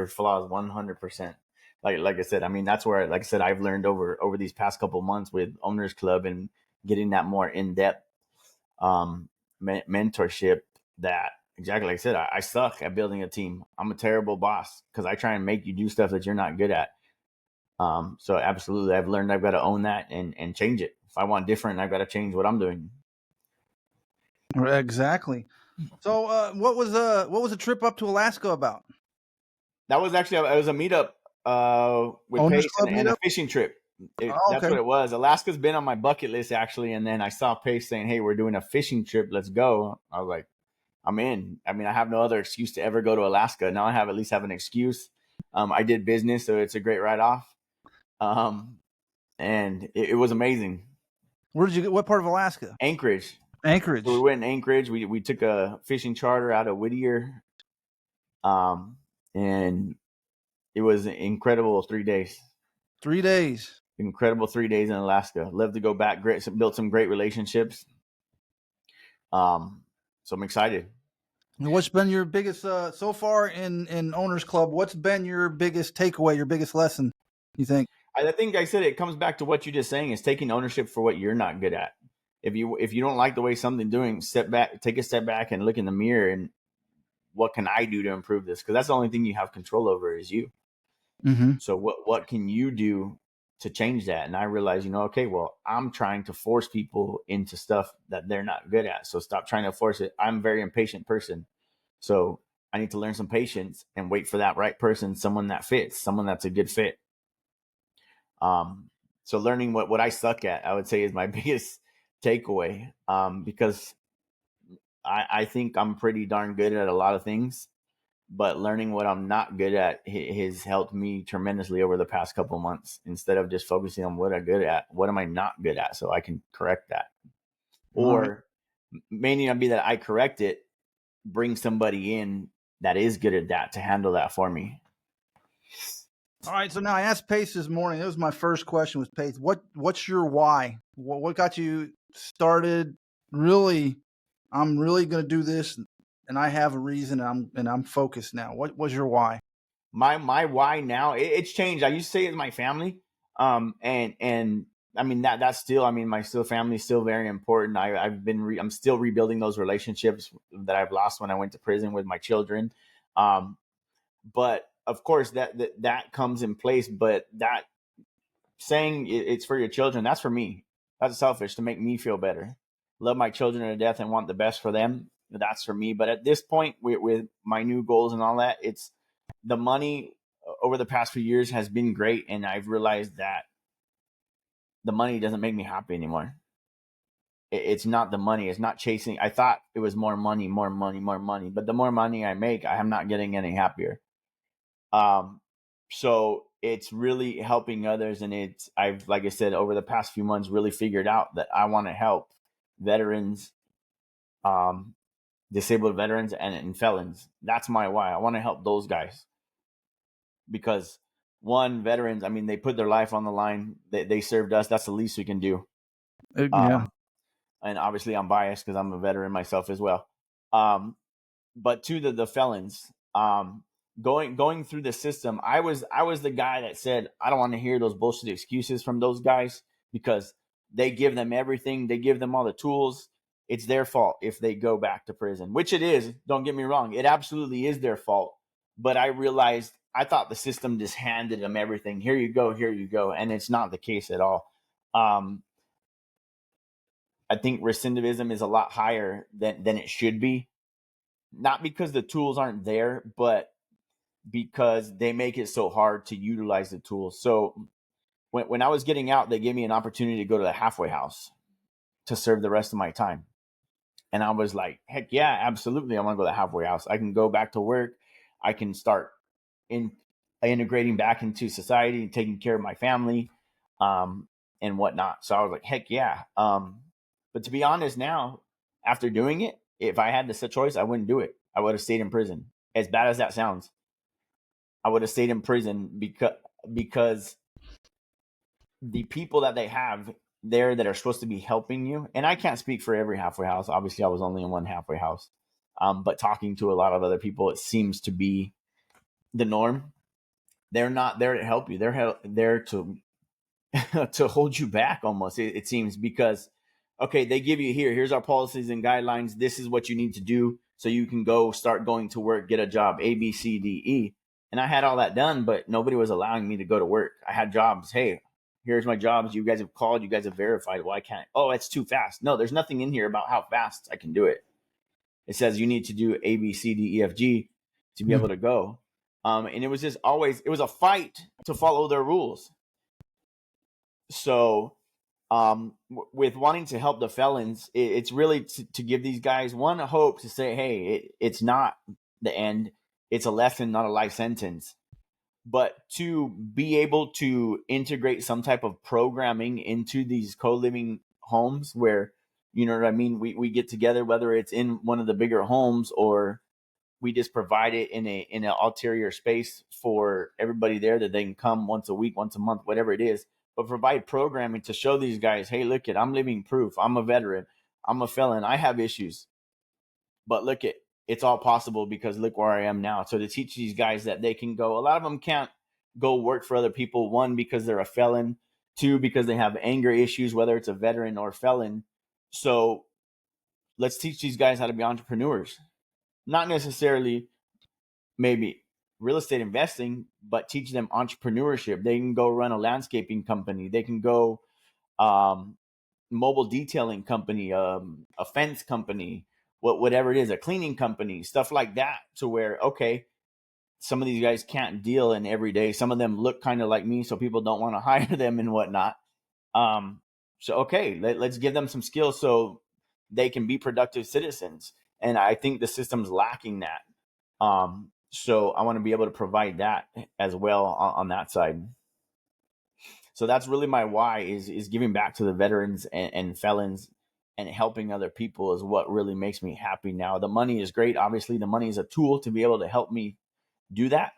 flaws. 100%. Like I said, I mean, that's where, like I said, I've learned over these past couple months with Owners Club and getting that more in-depth mentorship, that exactly like I said, I suck at building a team. I'm a terrible boss because I try and make you do stuff that you're not good at. So absolutely, I've learned I've got to own that and change it. If I want different, I've got to change what I'm doing. Exactly. So what was the trip up to Alaska about? That was actually, it was a meetup with Owners Pace Club and a meetup? fishing trip. Okay. That's what it was. Alaska's been on my bucket list actually, and then I saw Pace saying, "Hey, we're doing a fishing trip. Let's go." I was like, "I'm in." I mean, I have no other excuse to ever go to Alaska. Now I at least have an excuse. I did business, so it's a great write-off. And it was amazing. Where did you get? What part of Alaska? Anchorage. Anchorage. So we went in Anchorage. We took a fishing charter out of Whittier. And it was an incredible 3 days. 3 days. Incredible 3 days in Alaska. Love to go back. Built some great relationships. So I'm excited. And what's been your biggest so far in Owners Club? What's been your biggest takeaway, your biggest lesson, you think? I think I said it comes back to what you're just saying, is taking ownership for what you're not good at. If you don't like the way something's doing, take a step back and look in the mirror and what can I do to improve this? Because that's the only thing you have control over is you. Mm-hmm. So what can you do to change that? And I realized, okay, well, I'm trying to force people into stuff that they're not good at. So stop trying to force it. I'm a very impatient person. So I need to learn some patience and wait for that right person, someone that fits, someone that's a good fit. So learning what I suck at, I would say, is my biggest takeaway. Because I think I'm pretty darn good at a lot of things, but learning what I'm not good at has helped me tremendously over the past couple of months. Instead of just focusing on what I'm good at, what am I not good at, so I can correct that. Or may not be that I correct it, bring somebody in that is good at that to handle that for me. All right, so now I asked Pace this morning. It was my first question with Pace. What's your why? What got you started? Really, I'm really going to do this, and I have a reason. And I'm focused now. What was your why? My why now, it's changed. I used to say it's my family, and I mean that's still. I mean, my family is still very important. I'm still rebuilding those relationships that I've lost when I went to prison with my children. But of course that comes in place. But that saying it's for your children, that's for me. That's selfish, to make me feel better. Love my children to death and want the best for them. That's for me. But at this point, with my new goals and all that, it's the money over the past few years has been great. And I've realized that the money doesn't make me happy anymore. It's not the money. It's not chasing. I thought it was more money. But the more money I make, I am not getting any happier. So it's really helping others. And I've, like I said, over the past few months, really figured out that I want to help veterans, disabled veterans and felons. That's my why. I want to help those guys because veterans, I mean, they put their life on the line. They served us. That's the least we can do. Yeah. And obviously I'm biased because I'm a veteran myself as well. But to the felons, going through the system, I was the guy that said, I don't want to hear those bullshit excuses from those guys because they give them everything. They give them all the tools. It's their fault if they go back to prison, which it is. Don't get me wrong. It absolutely is their fault. But I realized, I thought the system just handed them everything. Here you go. And it's not the case at all. I think recidivism is a lot higher than it should be. Not because the tools aren't there, but because they make it so hard to utilize the tools. So when I was getting out, they gave me an opportunity to go to the halfway house to serve the rest of my time. And I was like, heck yeah, absolutely. I want to go to the halfway house. I can go back to work. I can start integrating back into society and taking care of my family and whatnot. So I was like, heck yeah. But to be honest now, after doing it, if I had the choice, I wouldn't do it. I would have stayed in prison. As bad as that sounds, I would have stayed in prison because the people that they have there that are supposed to be helping you, and I can't speak for every halfway house. Obviously, I was only in one halfway house. But talking to a lot of other people, it seems to be the norm. They're not there to help you. They're there to to hold you back almost, it seems, because, okay, they give you here's our policies and guidelines. This is what you need to do so you can go start going to work, get a job, A, B, C, D, E. And I had all that done, but nobody was allowing me to go to work. I had jobs. Hey, here's my jobs. You guys have called. You guys have verified. Well, I can't. Oh, it's too fast. No, there's nothing in here about how fast I can do it. It says you need to do A, B, C, D, E, F, G to be able to go. And it was just it was a fight to follow their rules. So with wanting to help the felons, it's really to give these guys one hope to say, hey, it's not the end. It's a lesson, not a life sentence. but to be able to integrate some type of programming into these co-living homes where, you know what I mean, we get together, whether it's in one of the bigger homes or we just provide it in an ulterior space for everybody there that they can come once a week, once a month, whatever it is, but provide programming to show these guys, hey, look it, I'm living proof. I'm a veteran. I'm a felon. I have issues, but look it, it's all possible because look where I am now. So to teach these guys that they can go, a lot of them can't go work for other people. One, because they're a felon. Two, because they have anger issues, whether it's a veteran or felon. So let's teach these guys how to be entrepreneurs. Not necessarily maybe real estate investing, but teach them entrepreneurship. They can go run a landscaping company. They can go mobile detailing company, a fence company, whatever it is, a cleaning company, stuff like that. To where, okay, some of these guys can't deal in every day. Some of them look kind of like me, so people don't want to hire them and whatnot. So okay, let's give them some skills so they can be productive citizens. And I think the system's lacking that. So I want to be able to provide that as well on that side. So that's really my why is giving back to the veterans and felons and helping other people is what really makes me happy now. The money is great. Obviously, the money is a tool to be able to help me do that.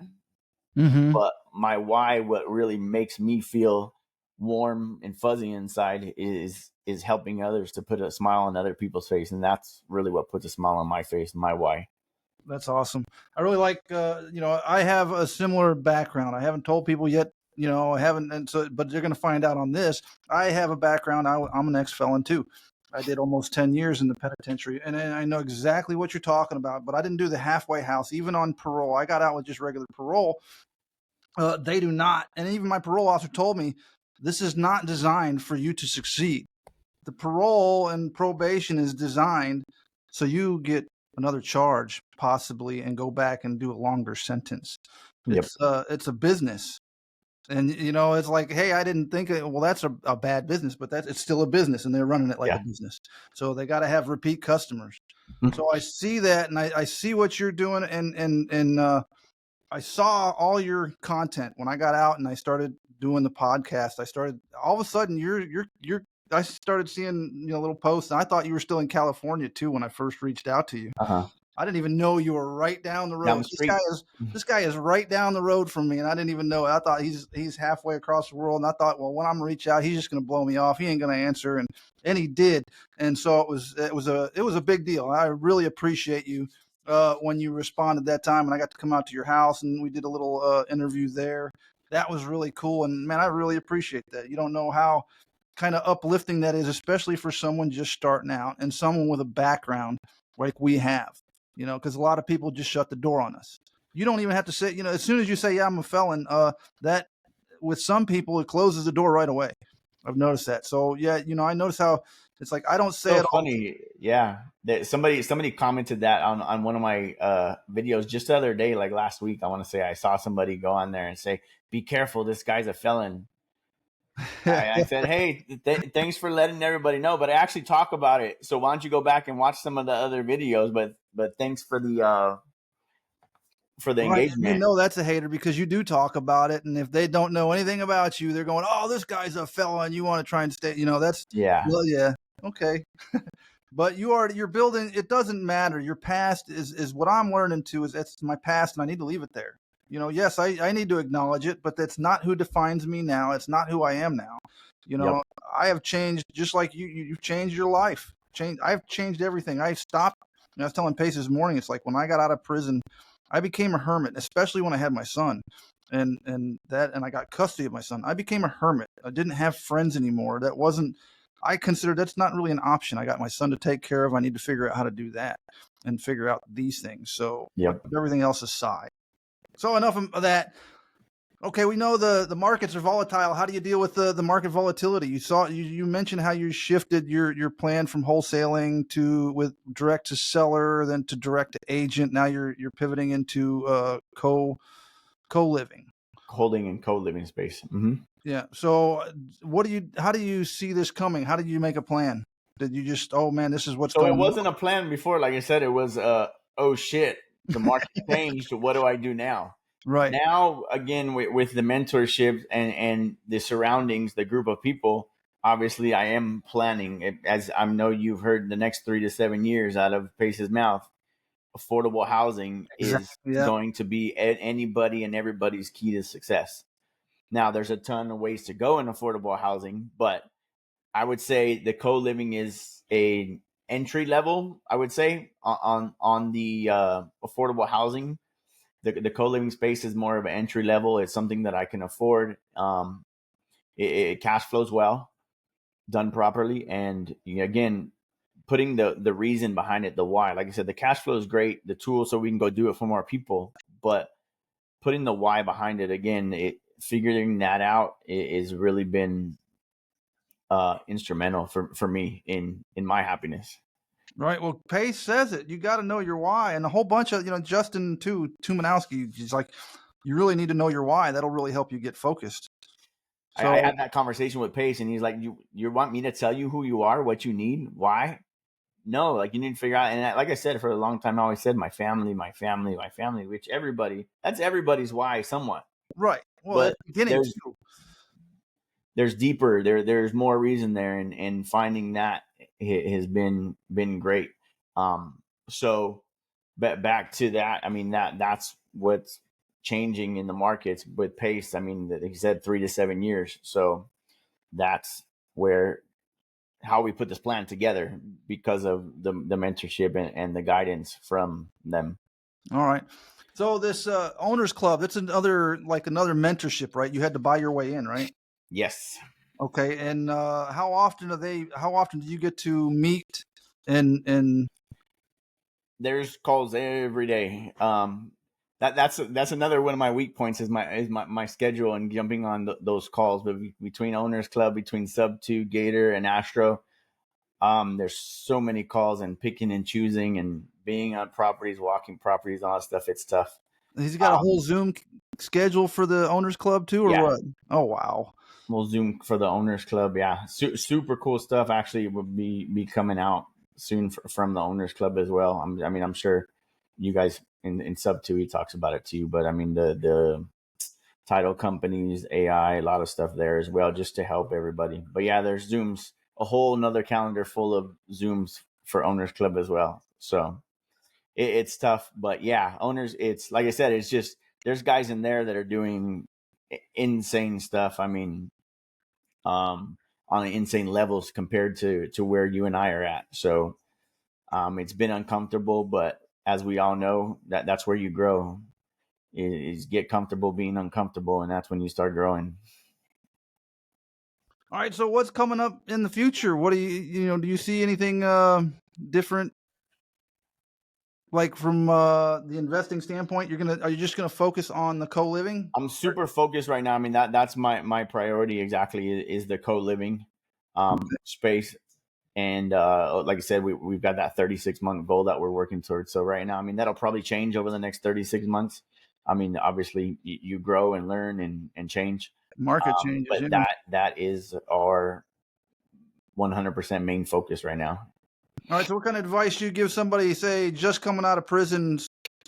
Mm-hmm. But my why, what really makes me feel warm and fuzzy inside is helping others to put a smile on other people's face. And that's really what puts a smile on my face, my why. That's awesome. I really like, I have a similar background. I haven't told people yet, I haven't, and so, but they're going to find out on this. I have a background. I'm an ex-felon too. I did almost 10 years in the penitentiary, and I know exactly what you're talking about, but I didn't do the halfway house, even on parole. I got out with just regular parole. They do not. And even my parole officer told me, this is not designed for you to succeed. The parole and probation is designed so you get another charge possibly and go back and do a longer sentence. Yep. It's a business. And it's like, hey, I didn't think well, that's a bad business, but it's still a business and they're running it like a business. So they got to have repeat customers. So I see that, and I see what you're doing, and I saw all your content when I got out and I started doing the podcast. I started all of a sudden I started seeing little posts, and I thought you were still in California too when I first reached out to you. I didn't even know you were right down the road. Down the street. This guy is right down the road from me, and I didn't even know it. I thought he's halfway across the world, and I thought, well, when I'm gonna reach out, he's just gonna blow me off. He ain't gonna answer, and he did. And so it was a big deal. I really appreciate you when you responded that time, and I got to come out to your house, and we did a little interview there. That was really cool, and man, I really appreciate that. You don't know how kind of uplifting that is, especially for someone just starting out and someone with a background like we have. Because a lot of people just shut the door on us. You don't even have to say, as soon as you say, yeah, I'm a felon, that with some people, it closes the door right away. I've noticed that. So yeah, I notice how it's like, I don't say so it funny. Yeah. That somebody commented that on one of my videos just the other day, like last week. I want to say I saw somebody go on there and say, be careful, this guy's a felon. I said, hey, thanks for letting everybody know, but I actually talk about it. So why don't you go back and watch some of the other videos? But thanks for the engagement. That's a hater because you do talk about it, and if they don't know anything about you, they're going, "Oh, this guy's a fella," and you want to try and stay. That's Well, yeah, okay. But you're building. It doesn't matter. Your past is what I'm learning too. Is it's my past, and I need to leave it there. Yes, I need to acknowledge it, but that's not who defines me now. It's not who I am now. I have changed just like you. You've changed your life. I've changed everything. I stopped. I was telling Pace this morning. It's like when I got out of prison, I became a hermit, especially when I had my son, and I got custody of my son. I became a hermit. I didn't have friends anymore. I considered that's not really an option. I got my son to take care of. I need to figure out how to do that and figure out these things. So everything else aside. So enough of that. Okay, we know the markets are volatile. How do you deal with the market volatility? You mentioned how you shifted your plan from wholesaling with direct to seller, then to direct to agent. Now you're pivoting into co-living, holding and co-living space. Mm-hmm. Yeah. So how do you see this coming? How did you make a plan? Did you just, oh man, this is what's going on? So it wasn't a plan before. Like I said, it was oh shit, the market changed. What do I do now? Right. Now, again, with the mentorship and the surroundings, the group of people, obviously I am planning, as I know you've heard, the next 3 to 7 years out of Pace's mouth. Affordable housing Exactly. is Yeah. going to be anybody and everybody's key to success. Now, there's a ton of ways to go in affordable housing, but I would say the co-living is a entry level. I would say on the affordable housing, the co-living space is more of an entry level. It's something that I can afford. It cash flows well, done properly, and again, putting the reason behind it, the why. Like I said, the cash flow is great, the tool, so we can go do it for more people. But putting the why behind it, again, figuring that out is really been instrumental for me in my happiness. Right. Well, Pace says it. You got to know your why, and a whole bunch of Justin too, Tumanowski. He's like, you really need to know your why. That'll really help you get focused. I So had that conversation with Pace, and he's like, "You want me to tell you who you are, what you need, why?" No, like you need to figure out. And like I said, for a long time, I always said my family, my family, my family. Which that's everybody's why, somewhat. right. Well, at But the beginning there's too. there's deeper. There's more reason there, and finding that has been great. So, but back to that. I mean that's what's changing in the markets with Pace. I mean, he said 3 to 7 years. So that's where how we put this plan together because of the mentorship and the guidance from them. All right. So this owners club, that's another mentorship, right? You had to buy your way in, right? Yes. Okay. And how often do you get to meet and There's calls every day. That's another one of my weak points is my schedule and jumping on those calls. But between owners club, between sub 2 Gator and Astro, there's so many calls and picking and choosing and being on properties, walking properties, all that stuff. It's tough. he's got a whole Zoom schedule for the owners club too, or Yeah. what? Oh, wow. We'll Zoom for the owners club. Yeah, super cool stuff. Actually, will be coming out soon from the owners club as well. I'm sure you guys in sub 2 he talks about it too. But I mean the title companies, AI, a lot of stuff there as well, just to help everybody. But yeah, there's Zooms, a whole another calendar full of Zooms for owners club as well. So it's tough, but yeah, owners. It's like I said, it's just there's guys in there that are doing insane stuff. I mean, on insane levels compared to where you and I are at. So it's been uncomfortable, but as we all know, that's where you grow. Is get comfortable being uncomfortable, and that's when you start growing. All right. So what's coming up in the future? What do do you see anything different? Like from the investing standpoint, are you just gonna focus on the co-living? I'm super focused right now. I mean that's my priority exactly is the co-living space. And like I said, we've got that 36-month goal that we're working towards. So right now, I mean, that'll probably change over the next 36 months. I mean, obviously, you grow and learn and change. Market changes, But yeah. that is our 100% main focus right now. All right. So what kind of advice do you give somebody, say, just coming out of prison,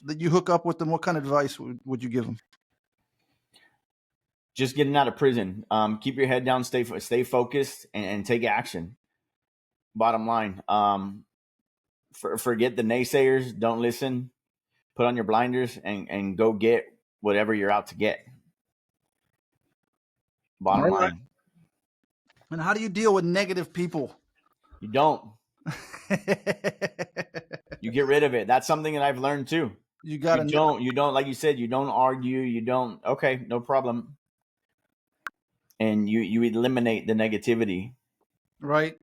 that you hook up with them? What kind of advice would you give them? Just getting out of prison. Keep your head down, stay focused, and take action. Bottom line. Forget the naysayers. Don't listen. Put on your blinders and go get whatever you're out to get. Bottom All right. line. And how do you deal with negative people? You don't. You get rid of it. That's something that I've learned too. You got to You don't, like you said, you don't argue. You don't, okay, no problem. And you eliminate the negativity. right.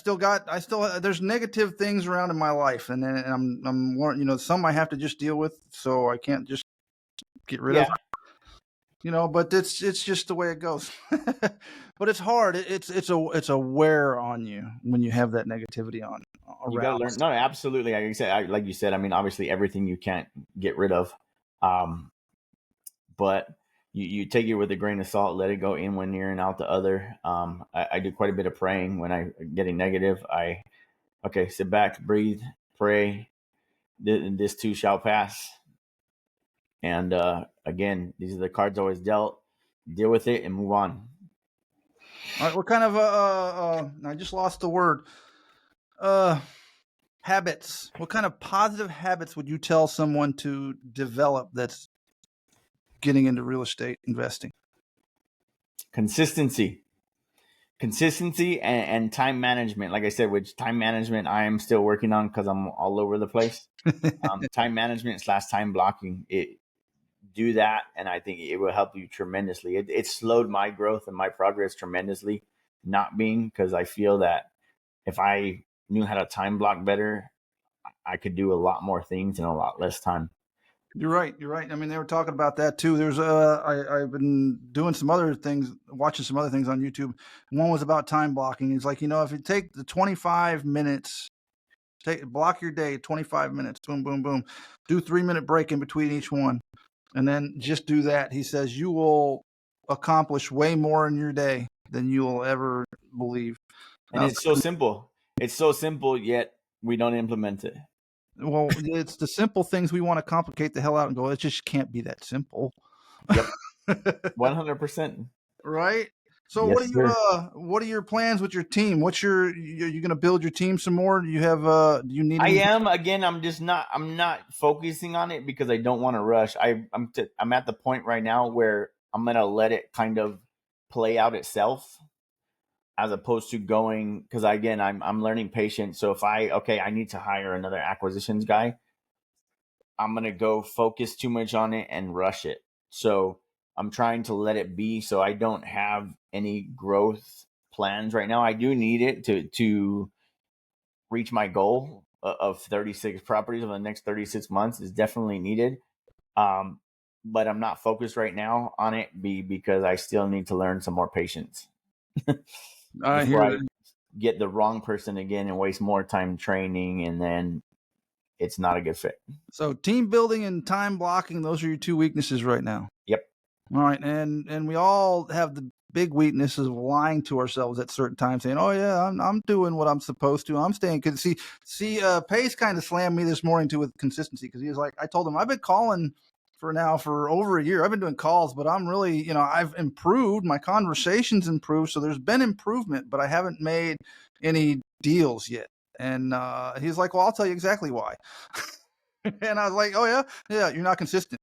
There's negative things around in my life, and then I'm some I have to just deal with, so I can't just get rid of. But it's just the way it goes. But it's hard. It's a wear on you when you have that negativity on around. You got to learn. No, absolutely. Like you said, I mean, obviously everything you can't get rid of. But you take it with a grain of salt, let it go in one ear and out the other. I do quite a bit of praying when I'm getting negative. Sit back, breathe, pray. This too shall pass. And again, these are the cards always dealt. Deal with it and move on. All right, what kind of I just lost the word. Habits. What kind of positive habits would you tell someone to develop that's getting into real estate investing? Consistency and time management. Like I said, which time management I am still working on because I'm all over the place. Time management / time blocking. Do that, and I think it will help you tremendously. It slowed my growth and my progress tremendously, not being, because I feel that if I knew how to time block better, I could do a lot more things in a lot less time. You're right. I mean, they were talking about that too. There's I've been doing some other things, watching some other things on YouTube. One was about time blocking. It's like, if you take the 25 minutes, block your day, 25 minutes, boom, boom, boom, do 3-minute break in between each one, and then just do that. He says you will accomplish way more in your day than you will ever believe. And it's so simple. It's so simple, yet we don't implement it. Well, it's the simple things we want to complicate the hell out and go, it just can't be that simple. Yep. 100%. Right? So yes, what are your plans with your team? Are you going to build your team some more? Do you have do you need I am. Again, I'm not focusing on it because I don't want to rush. I'm at the point right now where I'm going to let it kind of play out itself, as opposed to going, because again, I'm learning patience. So if I need to hire another acquisitions guy, I'm going to go focus too much on it and rush it. So I'm trying to let it be, so I don't have any growth plans right now. I do need it to reach my goal of 36 properties over the next 36 months is definitely needed. But I'm not focused right now on it because I still need to learn some more patience. Before I get the wrong person again and waste more time training, and then it's not a good fit. So team building and time blocking, those are your two weaknesses right now. Yep. All right. And we all have the big weaknesses of lying to ourselves at certain times, saying, "Oh yeah, I'm doing what I'm supposed to. I'm staying." Because Pace kind of slammed me this morning too with consistency, because he was like, I told him I've been calling for over a year. I've been doing calls, but I'm really, I've improved. My conversations improved, so there's been improvement, but I haven't made any deals yet. And he's like, "Well, I'll tell you exactly why." And I was like, "Oh yeah, you're not consistent."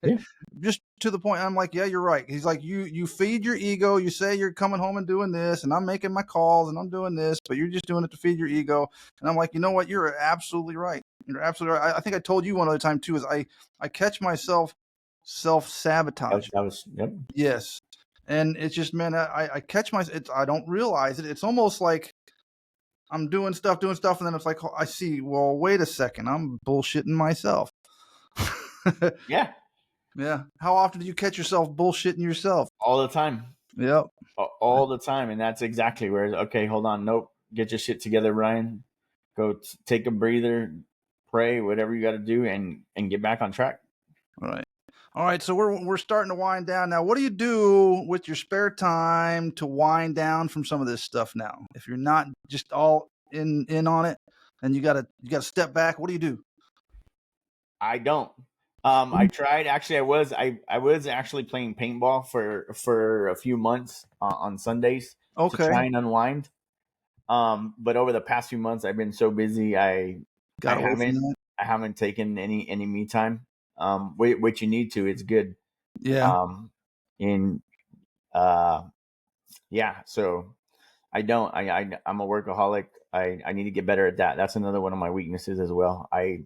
Yeah. Just to the point. I'm like, "Yeah, you're right." He's like, you feed your ego. You say you're coming home and doing this, and I'm making my calls and I'm doing this, but you're just doing it to feed your ego. And I'm like, you know what? You're absolutely right. You're absolutely right. I think I told you one other time too, is I catch myself self-sabotage. Yep. Yes. And it's just, man, I catch I don't realize it. It's almost like I'm doing stuff, and then it's like, I see, well, wait a second, I'm bullshitting myself. Yeah. Yeah. How often do you catch yourself bullshitting yourself? All the time. Yep. All the time. And that's exactly where, okay, hold on. Nope. Get your shit together, Ryan. Go take a breather, pray, whatever you got to do, and get back on track. All right. So we're starting to wind down now. What do you do with your spare time to wind down from some of this stuff now? If you're not just all in on it, and you gotta step back, what do you do? I don't. I tried. Actually, I was actually playing paintball for a few months on Sundays to try and unwind. But over the past few months, I've been so busy. I haven't taken any me time. What you need to, it's good. Yeah. Yeah. So I don't. I'm a workaholic. I need to get better at that. That's another one of my weaknesses as well. I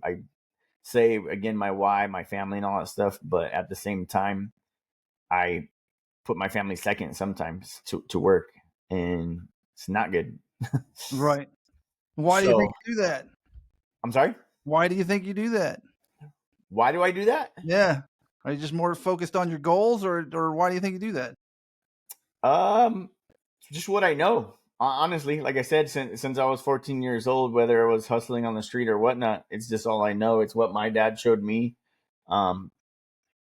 say again my why, my family, and all that stuff, but at the same time, I put my family second sometimes to work, and it's not good. Right. Why do you think you do that? I'm sorry? Why do you think you do that? Why do I do that? Yeah. Are you just more focused on your goals, or why do you think you do that? Just what I know. Honestly, like I said, since I was 14 years old, whether I was hustling on the street or whatnot, it's just all I know. It's what my dad showed me. And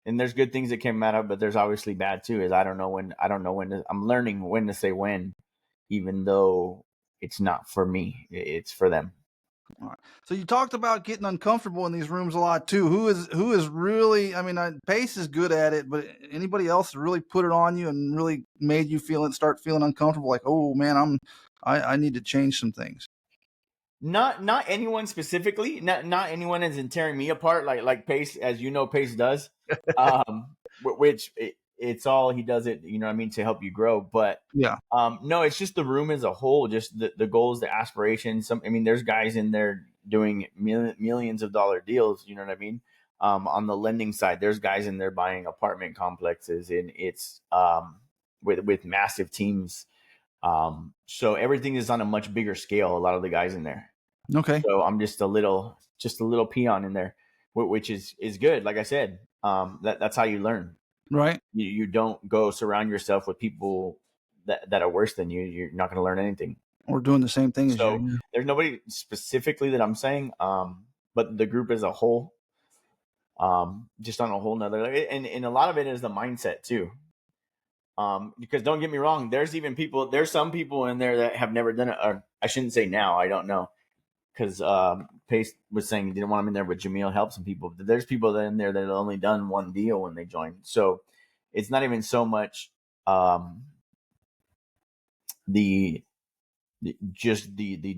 there's good things that came out of it, but there's obviously bad too. Is I don't know when I'm learning when to say when, even though it's not for me, it's for them. All right. So you talked about getting uncomfortable in these rooms a lot too. Who is really? I mean, Pace is good at it, but anybody else really put it on you and really made you start feeling uncomfortable? Like, oh man, I need to change some things. Not anyone specifically. Not anyone is tearing me apart like Pace, as you know, Pace does. Which it's all he does it. You know what I mean, to help you grow. But Yeah. no, it's just the room as a whole, just the goals, the aspirations. I mean, there's guys in there doing millions of dollar deals. You know what I mean? On the lending side, there's guys in there buying apartment complexes, and it's with massive teams. So everything is on a much bigger scale. A lot of the guys in there. Okay. So I'm just a little peon in there, which is good. Like I said, that's how you learn. Right. You don't go surround yourself with people that are worse than you. You're not going to learn anything. Or doing the same thing as So you. there's nobody specifically that I'm saying, but the group as a whole, just on a whole nother, and a lot of it is the mindset too. Because don't get me wrong, there's some people in there that have never done it. Or I shouldn't say now, I don't know. Because Pace was saying he didn't want him in there, but Jamil helped some people. But there's people that in there that have only done one deal when they joined. So it's not even so much the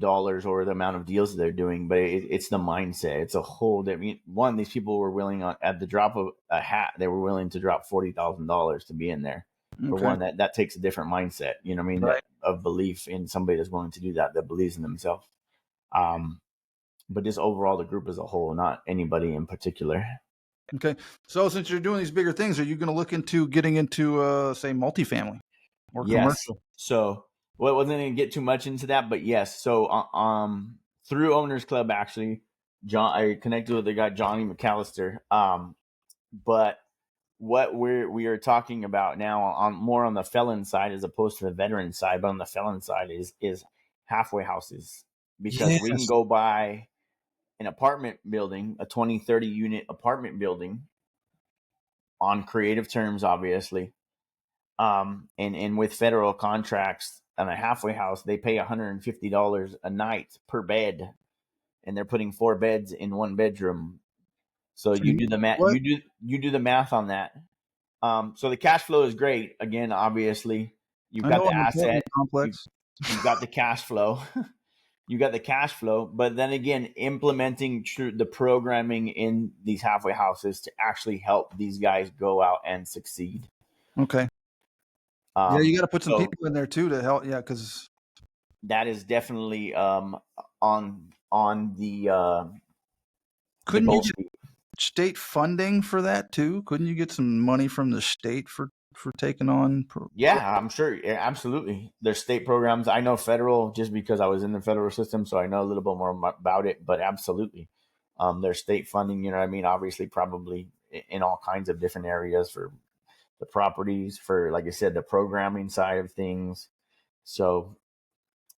dollars or the amount of deals that they're doing, but it's the mindset. It's a whole. I mean, one, these people were willing at the drop of a hat, they were willing to drop $40,000 to be in there. For Okay. one, that takes a different mindset. You know what I mean? Right. That, of belief in somebody that's willing to do that believes in themselves. But just overall, the group as a whole, not anybody in particular. Okay. So since you're doing these bigger things, are you going to look into getting into, say, multifamily or Yes. commercial? So, well, I wasn't going to get too much into that, but yes. So, through Owners Club, actually, I connected with the guy Johnny McAllister. But what we are talking about now on more on the felon side as opposed to the veteran side, but on the felon side is halfway houses, because we can Yes. go buy an apartment building, a 20, 30 unit apartment building on creative terms, obviously. And with federal contracts on a halfway house, they pay $150 a night per bed, and they're putting 4 beds in one bedroom. So So you do the math. what? You do the math on that. So the cash flow is great. Again, obviously, you've I got know the an asset, apartment complex. you've got the cash flow, you got the cash flow. But then again, implementing the programming in these halfway houses to actually help these guys go out and succeed. Okay. Yeah, you got to put some So people in there too to help. Yeah, because that is definitely on the couldn't you goal get sheet. state funding for that too? Couldn't you get some money from the state for taking on? Yeah, I'm sure. Yeah, absolutely. There's state programs. I know federal just because I was in the federal system, so I know a little bit more about it. But absolutely, there's state funding. You know what I mean? Obviously, probably in all kinds of different areas for the properties, for like I said, the programming side of things. So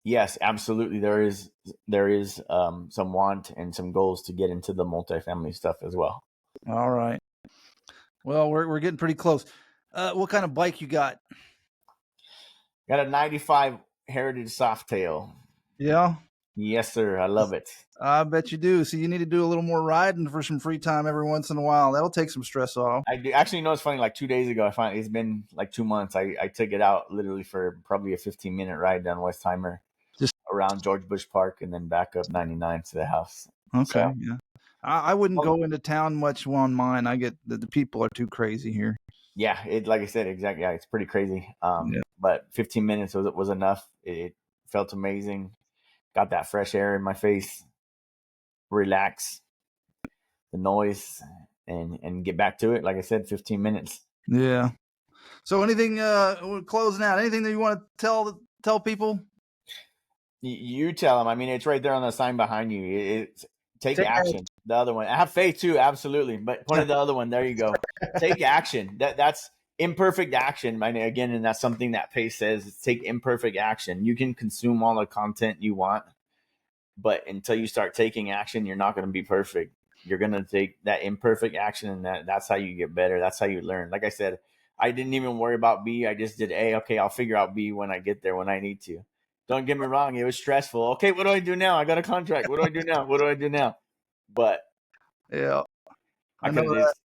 yes, absolutely, there is some want and some goals to get into the multifamily stuff as well. All right. Well, we're getting pretty close. What kind of bike you got? Got a 95 Heritage Softail. Yeah, Yes, sir. I love it. I bet you do. So you need to do a little more riding for some free time every once in a while. That'll take some stress off. I do. Actually, you know, it's funny. Like 2 days ago, it's been like 2 months. I took it out literally for probably a 15-minute ride down Westheimer, Just around George Bush Park, and then back up 99 to the house. okay. So, Yeah, I wouldn't well, go into town much on mine. I get the people are too crazy here. yeah, it like I said, exactly. Yeah, it's pretty crazy. Yeah. But 15 minutes was enough. It felt amazing. Got that fresh air in my face, relax, the noise, and get back to it. Like I said, 15 minutes. Yeah. So anything we're closing out, anything that you want to tell people? You tell them. I mean, it's right there on the sign behind you. It's take Take action. The other one, have faith too, absolutely. But point of the other one, there you go. Take action. That's imperfect action. I mean, again, and that's something that Pace says. Is take imperfect action. You can consume all the content you want, but until you start taking action, you're not going to be perfect. You're going to take that imperfect action, and that's how you get better. That's how you learn. Like I said, I didn't even worry about B. I just did A. Okay, I'll figure out B when I get there when I need to. Don't get me wrong. It was stressful. Okay, what do I do now? I got a contract. What do I do now? What do I do now? But Yeah, I I know could have that. just,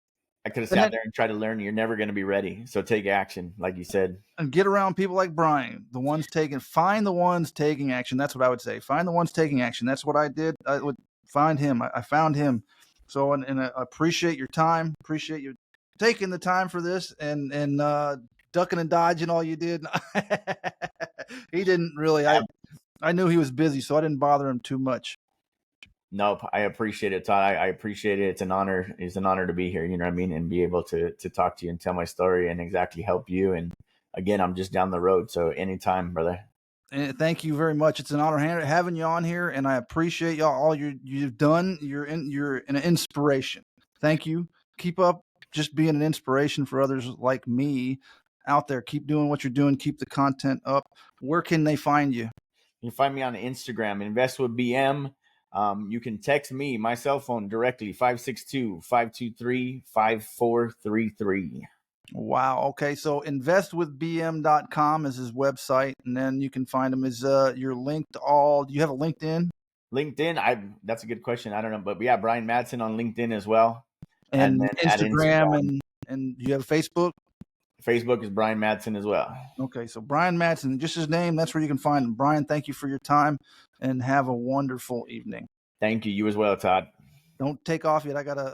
I could have sat there and tried to learn. You're never going to be ready. So take action, like you said. And get around people like Brian, find the ones taking action. That's what I would say. Find the ones taking action. That's what I did. I would find him. I found him. So, and I appreciate your time. Appreciate you taking the time for this and ducking and dodging all you did. He didn't really. I knew he was busy, so I didn't bother him too much. Nope, I appreciate it, Todd. I appreciate it. It's an honor. It's an honor to be here. You know what I mean, and be able to talk to you and tell my story and exactly help you. And again, I'm just down the road, so anytime, brother. And thank you very much. It's an honor having you on here, and I appreciate y'all all you've done. You're an inspiration. Thank you. Keep up, just being an inspiration for others like me out there. Keep doing what you're doing. Keep the content up. Where can they find you? You can find me on Instagram, Invest with BM. You can text me, my cell phone directly, 562-523-5433. Wow. Okay. So investwithbm.com is his website. And then you can find him as you're linked all. Do you have a LinkedIn? LinkedIn, that's a good question. I don't know. But yeah, Brian Madsen on LinkedIn as well. And then Instagram, and you have Facebook? Facebook is Brian Madsen as well. Okay. So Brian Madsen, just his name. That's where you can find him. Brian, thank you for your time and have a wonderful evening. Thank you. You as well, Todd. Don't take off yet. I got to